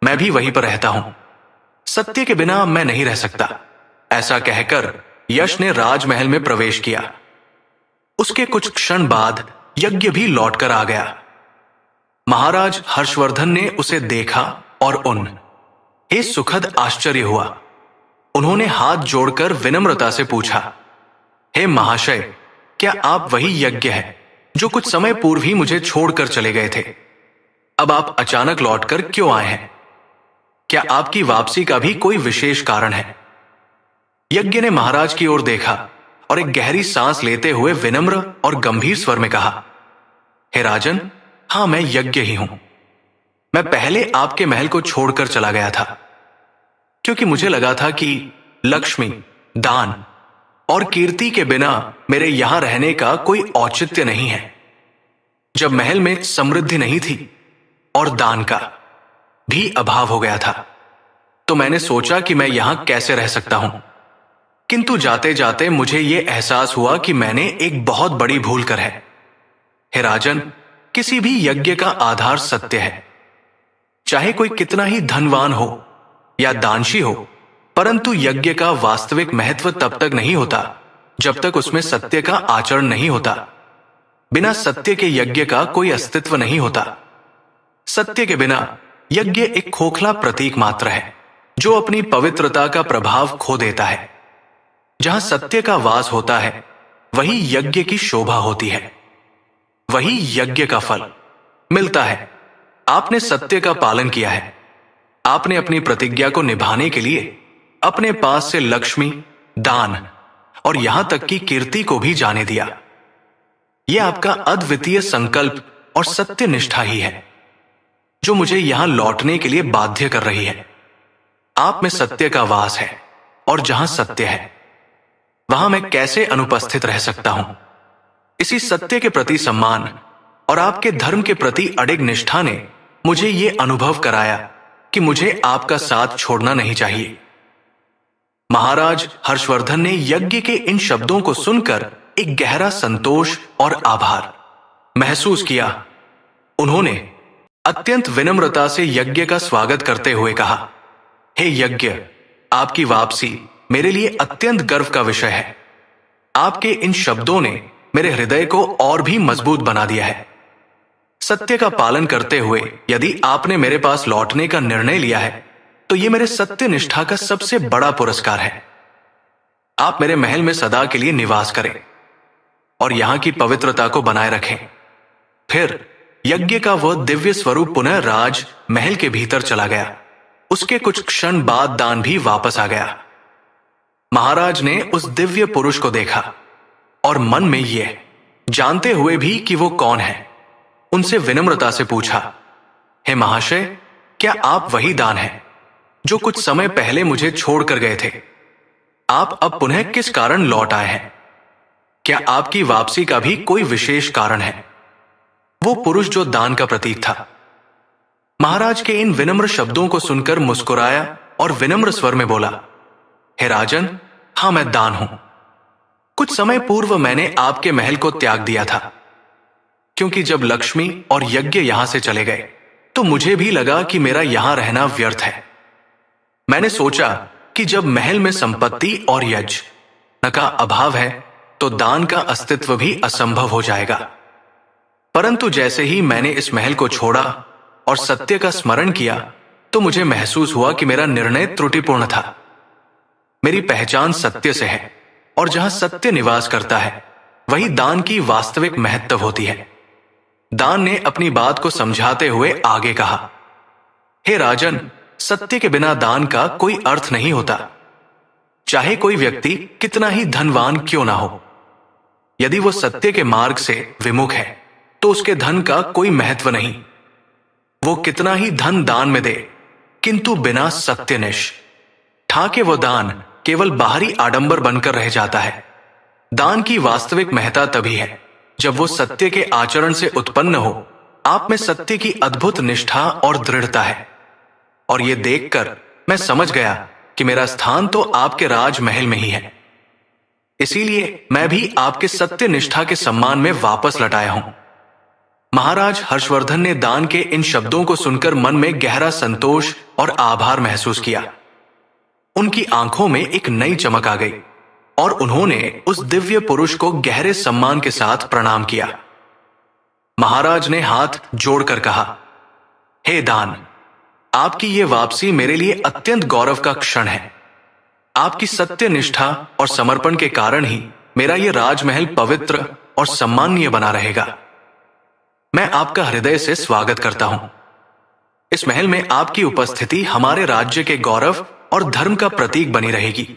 मैं भी वहीं पर रहता हूं। सत्य के बिना मैं नहीं रह सकता। ऐसा कहकर यश ने राजमहल में प्रवेश किया। उसके कुछ क्षण बाद यज्ञ भी लौटकर आ गया। महाराज हर्षवर्धन ने उसे देखा और हे सुखद आश्चर्य हुआ। उन्होंने हाथ जोड़कर विनम्रता से पूछा, हे महाशय, क्या आप वही यज्ञ है जो कुछ समय पूर्व ही मुझे छोड़कर चले गए थे? अब आप अचानक लौटकर क्यों आए हैं? क्या आपकी वापसी का भी कोई विशेष कारण है? यज्ञ ने महाराज की ओर देखा और एक गहरी सांस लेते हुए विनम्र और गंभीर स्वर में कहा, हे राजन, हां, मैं यज्ञ ही हूं। मैं पहले आपके महल को छोड़कर चला गया था, क्योंकि मुझे लगा था कि लक्ष्मी, दान और कीर्ति के बिना मेरे यहां रहने का कोई औचित्य नहीं है। जब महल में समृद्धि नहीं थी और दान का भी अभाव हो गया था, तो मैंने सोचा कि मैं यहां कैसे रह सकता हूं। किंतु जाते जाते मुझे यह एहसास हुआ कि मैंने एक बहुत बड़ी भूल कर है। हे राजन, किसी भी यज्ञ का आधार सत्य है। चाहे कोई कितना ही धनवान हो या दानशी हो, परंतु यज्ञ का वास्तविक महत्व तब तक नहीं होता जब तक उसमें सत्य का आचरण नहीं होता। बिना सत्य के यज्ञ का कोई अस्तित्व नहीं होता। सत्य के बिना यज्ञ एक खोखला प्रतीक मात्र है, जो अपनी पवित्रता का प्रभाव खो देता है। जहां सत्य का वास होता है, वही यज्ञ की शोभा होती है, वही यज्ञ का फल मिलता है। आपने सत्य का पालन किया है। आपने अपनी प्रतिज्ञा को निभाने के लिए अपने पास से लक्ष्मी, दान और यहां तक कि कीर्ति को भी जाने दिया। यह आपका अद्वितीय संकल्प और सत्य निष्ठा ही है, जो मुझे यहां लौटने के लिए बाध्य कर रही है। आप में सत्य का वास है, और जहां सत्य है, वहां मैं कैसे अनुपस्थित रह सकता हूं? इसी सत्य के प्रति सम्मान और आपके धर्म के प्रति अडिग निष्ठा ने मुझे ये अनुभव कराया कि मुझे आपका साथ छोड़ना नहीं चाहिए। महाराज हर्षवर्धन ने यज्ञ के इन शब्दों को सुनकर एक गहरा संतोष और आभार महसूस किया। उन्होंने अत्यंत विनम्रता से यज्ञ का स्वागत करते हुए कहा, हे यज्ञ, आपकी वापसी मेरे लिए अत्यंत गर्व का विषय है। आपके इन शब्दों ने मेरे हृदय को और भी मजबूत बना दिया है। सत्य का पालन करते हुए यदि आपने मेरे पास लौटने का निर्णय लिया है, तो यह मेरे सत्य निष्ठा का सबसे बड़ा पुरस्कार है। आप मेरे महल में सदा के लिए निवास करें। और यहाँ की पवित्रता को बनाए रखें। फिर यज्ञ का वह दिव्य स्वरूप पुनः राज महल के भीतर चला गया। उसके कुछ क्षण बाद दान भी वापस आ गया। महाराज ने उस दिव्य पुरुष को देखा और मन में ये जानते हुए भी कि वो कौन है, उनसे विनम्रता से पूछा, हे महाशय, क्या आप वही दान हैं जो कुछ समय पहले मुझे छोड़कर गए थे? आप अब पुनः किस कारण लौट आए हैं? क्या आपकी वापसी का भी कोई विशेष कारण है? वो पुरुष जो दान का प्रतीक था, महाराज के इन विनम्र शब्दों को सुनकर मुस्कुराया और विनम्र स्वर में बोला, हे राजन, हां, मैं दान हूं। कुछ समय पूर्व मैंने आपके महल को त्याग दिया था, क्योंकि जब लक्ष्मी और यज्ञ यहां से चले गए तो मुझे भी लगा कि मेरा यहां रहना व्यर्थ है। मैंने सोचा कि जब महल में संपत्ति और यज्ञ का अभाव है तो दान का अस्तित्व भी असंभव हो जाएगा। परंतु जैसे ही मैंने इस महल को छोड़ा और सत्य का स्मरण किया तो मुझे महसूस हुआ कि मेरा निर्णय त्रुटिपूर्ण था। मेरी पहचान सत्य से है और जहां सत्य निवास करता है वही दान की वास्तविक महत्व होती है। दान ने अपनी बात को समझाते हुए आगे कहा, हे राजन, सत्य के बिना दान का कोई अर्थ नहीं होता। चाहे कोई व्यक्ति कितना ही धनवान क्यों ना हो, यदि वो सत्य के मार्ग से विमुख है तो उसके धन का कोई महत्व नहीं। वो कितना ही धन दान में दे, किंतु बिना सत्यनिष्ठा के वो दान केवल बाहरी आडंबर बनकर रह जाता है। दान की वास्तविक महत्ता तभी है जब वो सत्य के आचरण से उत्पन्न हो। आप में सत्य की अद्भुत निष्ठा और दृढ़ता है, और ये देखकर मैं समझ गया कि मेरा स्थान तो आपके राजमहल में ही है। इसीलिए मैं भी आपके सत्य निष्ठा के सम्मान में वापस लौट आया हूं। महाराज हर्षवर्धन ने दान के इन शब्दों को सुनकर मन में गहरा संतोष और आभार महसूस किया। उनकी आंखों में एक नई चमक आ गई और उन्होंने उस दिव्य पुरुष को गहरे सम्मान के साथ प्रणाम किया। महाराज ने हाथ जोड़कर कहा, हे दान, आपकी ये वापसी मेरे लिए अत्यंत गौरव का क्षण है। आपकी सत्य निष्ठा और समर्पण के कारण ही मेरा ये राजमहल पवित्र और सम्माननीय बना रहेगा। मैं आपका हृदय से स्वागत करता हूं। इस महल में आपकी उपस्थिति हमारे राज्य के गौरव और धर्म का प्रतीक बनी रहेगी।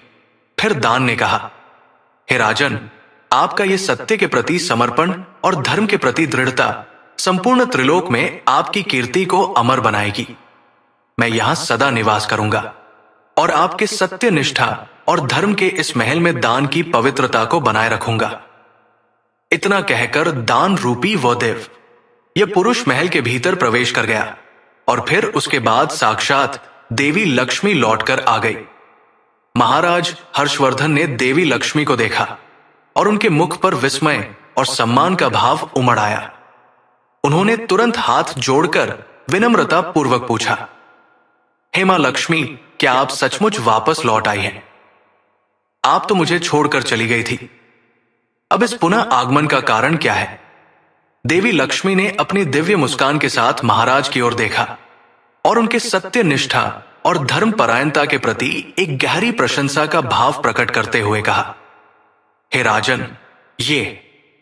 फिर दान ने कहा, हे राजन, आपका ये सत्य के प्रति समर्पण और धर्म के प्रति दृढ़ता संपूर्ण त्रिलोक में आपकी कीर्ति को अमर बनाएगी। मैं यहां सदा निवास करूंगा और आपके सत्य निष्ठा और धर्म के इस महल में दान की पवित्रता को बनाए रखूंगा। इतना कहकर दान रूपी वो देव, यह पुरुष महल के भीतर प्रवेश कर गया और फिर उसके बाद साक्षात देवी लक्ष्मी लौटकर आ गई। महाराज हर्षवर्धन ने देवी लक्ष्मी को देखा और उनके मुख पर विस्मय और सम्मान का भाव उमड़ आया। उन्होंने तुरंत हाथ जोड़कर विनम्रता पूर्वक पूछा, हे मां लक्ष्मी, क्या आप सचमुच वापस लौट आई हैं? आप तो मुझे छोड़कर चली गई थी। अब इस पुनः आगमन का कारण क्या है? देवी लक्ष्मी ने अपनी दिव्य मुस्कान के साथ महाराज की ओर देखा और उनके सत्य निष्ठा और धर्म परायणता के प्रति एक गहरी प्रशंसा का भाव प्रकट करते हुए कहा, हे राजन, ये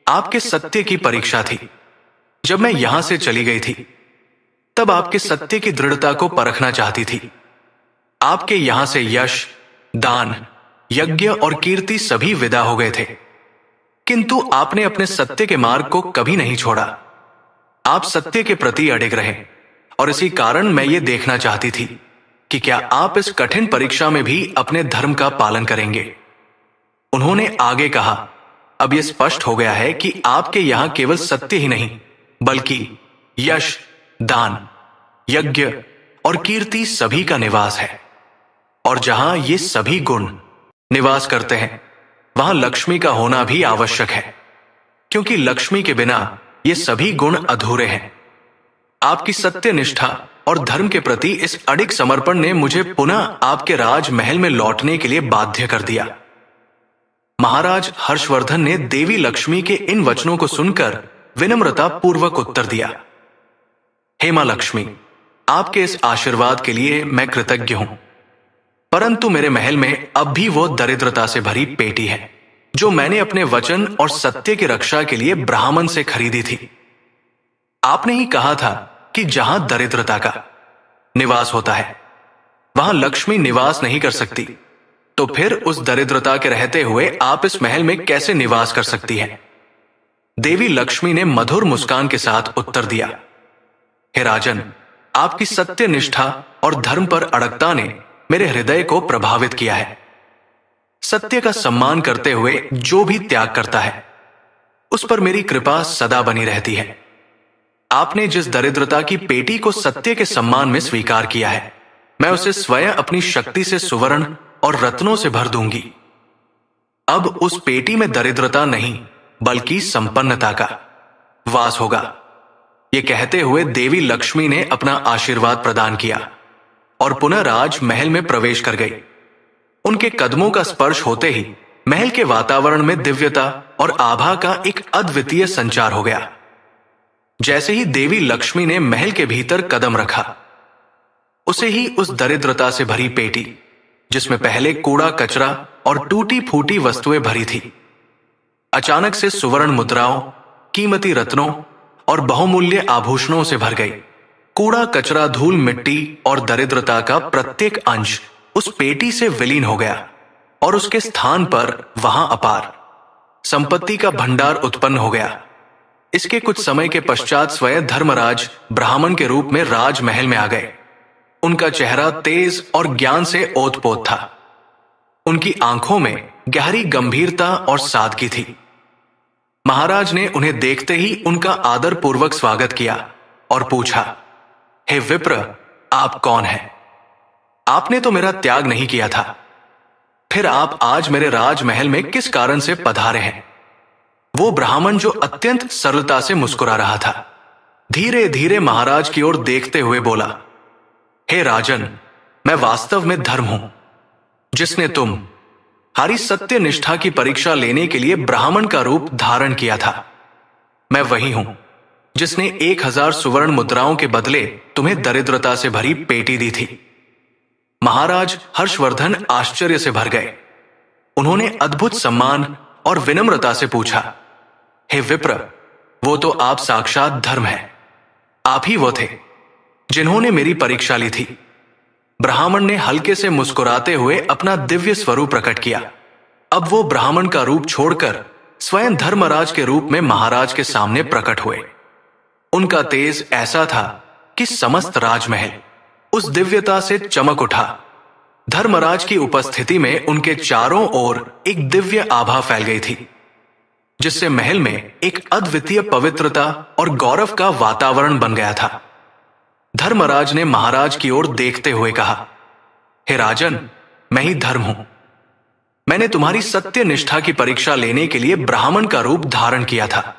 आपके सत्य की परीक्षा थी। जब मैं यहां से चली गई थी तब आपके सत्य की दृढ़ता को परखना चाहती थी। आपके यहां से यश, दान, यज्ञ और कीर्ति सभी विदा हो गए थे, किंतु आपने अपने सत्य के मार्ग को कभी नहीं छोड़ा। आप सत्य के प्रति अडिग रहे और इसी कारण मैं ये देखना चाहती थी कि क्या आप इस कठिन परीक्षा में भी अपने धर्म का पालन करेंगे। उन्होंने आगे कहा, अब यह स्पष्ट हो गया है कि आपके यहां केवल सत्य ही नहीं बल्कि यश, दान, यज्ञ और कीर्ति सभी का निवास है, और जहां ये सभी गुण निवास करते हैं वहां लक्ष्मी का होना भी आवश्यक है, क्योंकि लक्ष्मी के बिना ये सभी गुण अधूरे हैं। आपकी सत्य निष्ठा और धर्म के प्रति इस अडिग समर्पण ने मुझे पुनः आपके राजमहल में लौटने के लिए बाध्य कर दिया। महाराज हर्षवर्धन ने देवी लक्ष्मी के इन वचनों को सुनकर विनम्रता पूर्वक उत्तर दिया, हे मां लक्ष्मी, आपके इस आशीर्वाद के लिए मैं कृतज्ञ हूं, परंतु मेरे महल में अब भी वो दरिद्रता से भरी पेटी है जो मैंने अपने वचन और सत्य की रक्षा के लिए ब्राह्मण से खरीदी थी। आपने ही कहा था कि जहां दरिद्रता का निवास होता है वहां लक्ष्मी निवास नहीं कर सकती, तो फिर उस दरिद्रता के रहते हुए आप इस महल में कैसे निवास कर सकती हैं? देवी लक्ष्मी ने मधुर मुस्कान के साथ उत्तर दिया, हे राजन, आपकी सत्य निष्ठा और धर्म पर अड़गता ने मेरे हृदय को प्रभावित किया है। सत्य का सम्मान करते हुए जो भी त्याग करता है उस पर मेरी कृपा सदा बनी रहती है। आपने जिस दरिद्रता की पेटी को सत्य के सम्मान में स्वीकार किया है, मैं उसे स्वयं अपनी शक्ति से सुवर्ण और रत्नों से भर दूंगी। अब उस पेटी में दरिद्रता नहीं बल्कि संपन्नता का वास होगा। ये कहते हुए देवी लक्ष्मी ने अपना आशीर्वाद प्रदान किया और पुनः राज महल में प्रवेश कर गई। उनके कदमों का स्पर्श होते ही महल के वातावरण में दिव्यता और आभा का एक अद्वितीय संचार हो गया। जैसे ही देवी लक्ष्मी ने महल के भीतर कदम रखा, उसे ही उस दरिद्रता से भरी पेटी, जिसमें पहले कूड़ा कचरा और टूटी फूटी वस्तुएं भरी थी, अचानक से सुवर्ण मुद्राओं, कीमती रत्नों और बहुमूल्य आभूषणों से भर गई। कूड़ा कचरा, धूल मिट्टी और दरिद्रता का प्रत्येक अंश उस पेटी से विलीन हो गया और उसके स्थान पर वहां अपार संपत्ति का भंडार उत्पन्न हो गया। इसके कुछ समय के पश्चात स्वयं धर्मराज ब्राह्मण के रूप में राजमहल में आ गए। उनका चेहरा तेज और ज्ञान से ओतपोत था। उनकी आंखों में गहरी गंभीरता और सादगी थी। महाराज ने उन्हें देखते ही उनका आदर पूर्वक स्वागत किया और पूछा, हे विप्र, आप कौन हैं? आपने तो मेरा त्याग नहीं किया था, फिर आप आज मेरे राजमहल में किस कारण से पधारे हैं? वो ब्राह्मण जो अत्यंत सरलता से मुस्कुरा रहा था, धीरे धीरे महाराज की ओर देखते हुए बोला, हे राजन, मैं वास्तव में धर्म हूं, जिसने तुम्हारी सत्य निष्ठा की परीक्षा लेने के लिए ब्राह्मण का रूप धारण किया था। मैं वही हूं जिसने 1000 सुवर्ण मुद्राओं के बदले तुम्हें दरिद्रता से भरी पेटी दी थी। महाराज हर्षवर्धन आश्चर्य से भर गए। उन्होंने अद्भुत सम्मान और विनम्रता से पूछा, हे विप्र, वो तो आप साक्षात धर्म हैं। आप ही वो थे जिन्होंने मेरी परीक्षा ली थी। ब्राह्मण ने हल्के से मुस्कुराते हुए अपना दिव्य स्वरूप प्रकट किया। अब वो ब्राह्मण का रूप छोड़कर स्वयं धर्मराज के रूप में महाराज के सामने प्रकट हुए। उनका तेज ऐसा था कि समस्त राजमहल उस दिव्यता से चमक उठा। धर्मराज की उपस्थिति में उनके चारों ओर एक दिव्य आभा फैल गई थी, जिससे महल में एक अद्वितीय पवित्रता और गौरव का वातावरण बन गया था। धर्मराज ने महाराज की ओर देखते हुए कहा, हे राजन, मैं ही धर्म हूं। मैंने तुम्हारी सत्य निष्ठा की परीक्षा लेने के लिए ब्राह्मण का रूप धारण किया था।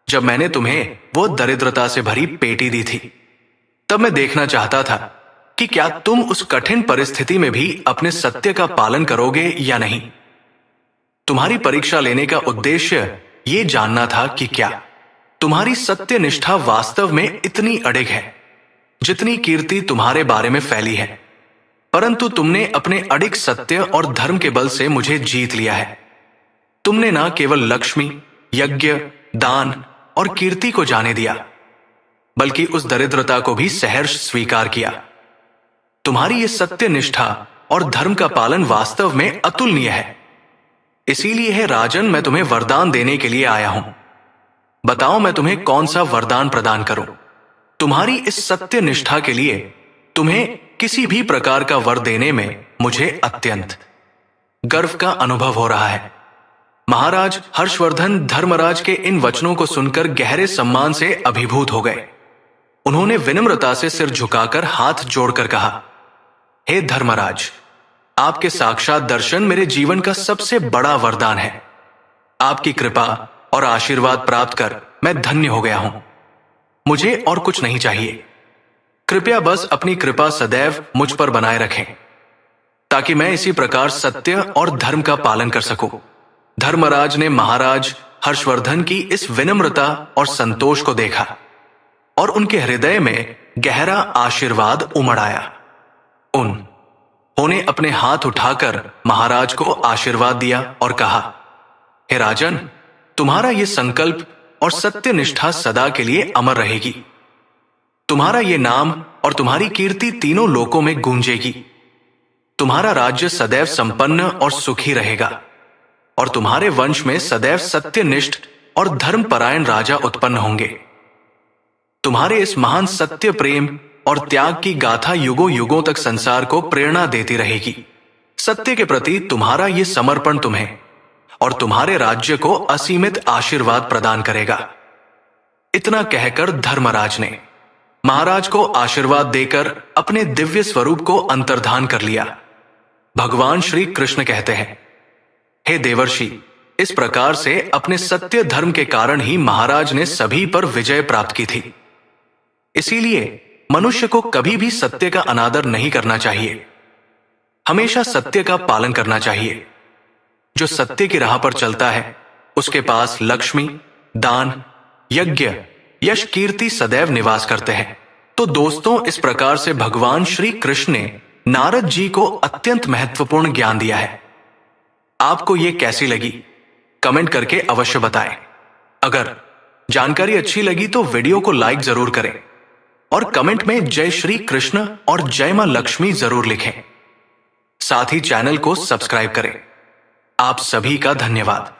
जब मैंने तुम्हें वो दरिद्रता से भरी पेटी दी थी, तब मैं देखना चाहता था कि क्या तुम उस कठिन परिस्थिति में भी अपने सत्य का पालन करोगे या नहीं। तुम्हारी परीक्षा लेने का उद्देश्य ये जानना था कि क्या तुम्हारी सत्य निष्ठा वास्तव में इतनी अडिग है जितनी कीर्ति तुम्हारे बारे में फैली है। परंतु तुमने अपने अडिग सत्य और धर्म के बल से मुझे जीत लिया है। तुमने न केवल लक्ष्मी, यज्ञ, दान और कीर्ति को जाने दिया, बल्कि उस दरिद्रता को भी सहर्ष स्वीकार किया। तुम्हारी ये सत्य निष्ठा और धर्म का पालन वास्तव में अतुलनीय है। इसीलिए है राजन, मैं तुम्हें वरदान देने के लिए आया हूं। बताओ, मैं तुम्हें कौन सा वरदान प्रदान करूं? तुम्हारी इस सत्य निष्ठा के लिए तुम्हें किसी भी प्रकार का वर देने में मुझे अत्यंत गर्व का अनुभव हो रहा है। महाराज हर्षवर्धन धर्मराज के इन वचनों को सुनकर गहरे सम्मान से अभिभूत हो गए। उन्होंने विनम्रता से सिर झुकाकर हाथ जोड़कर कहा, हे धर्मराज, आपके साक्षात दर्शन मेरे जीवन का सबसे बड़ा वरदान है। आपकी कृपा और आशीर्वाद प्राप्त कर मैं धन्य हो गया हूं। मुझे और कुछ नहीं चाहिए। कृपया बस अपनी कृपा सदैव मुझ पर बनाए रखें, ताकि मैं इसी प्रकार सत्य और धर्म का पालन कर सकूं। धर्मराज ने महाराज हर्षवर्धन की इस विनम्रता और संतोष को देखा और उनके हृदय में गहरा आशीर्वाद उमड़ आया। उन्होंने अपने हाथ उठाकर महाराज को आशीर्वाद दिया और कहा, हे राजन, तुम्हारा ये संकल्प और सत्य निष्ठा सदा के लिए अमर रहेगी। तुम्हारा ये नाम और तुम्हारी कीर्ति तीनों लोकों में गूंजेगी। तुम्हारा राज्य सदैव संपन्न और सुखी रहेगा और तुम्हारे वंश में सदैव सत्यनिष्ठ और धर्मपरायण राजा उत्पन्न होंगे। तुम्हारे इस महान सत्य, प्रेम और त्याग की गाथा युगों युगों तक संसार को प्रेरणा देती रहेगी। सत्य के प्रति तुम्हारा ये समर्पण तुम्हें और तुम्हारे राज्य को असीमित आशीर्वाद प्रदान करेगा। इतना कहकर धर्मराज ने महाराज को आशीर्वाद देकर अपने दिव्य स्वरूप को अंतर्धान कर लिया। भगवान श्री कृष्ण कहते हैं, हे देवर्षि, इस प्रकार से अपने सत्य धर्म के कारण ही महाराज ने सभी पर विजय प्राप्त की थी। इसीलिए मनुष्य को कभी भी सत्य का अनादर नहीं करना चाहिए। हमेशा सत्य का पालन करना चाहिए। जो सत्य की राह पर चलता है उसके पास लक्ष्मी, दान, यज्ञ, यश, कीर्ति सदैव निवास करते हैं। तो दोस्तों, इस प्रकार से भगवान श्री कृष्ण ने नारद जी को अत्यंत महत्वपूर्ण ज्ञान दिया है। आपको ये कैसी लगी? कमेंट करके अवश्य बताएं। अगर जानकारी अच्छी लगी तो वीडियो को लाइक जरूर करें और कमेंट में जय श्री कृष्ण और जय मां लक्ष्मी जरूर लिखें। साथ ही चैनल को सब्सक्राइब करें। आप सभी का धन्यवाद।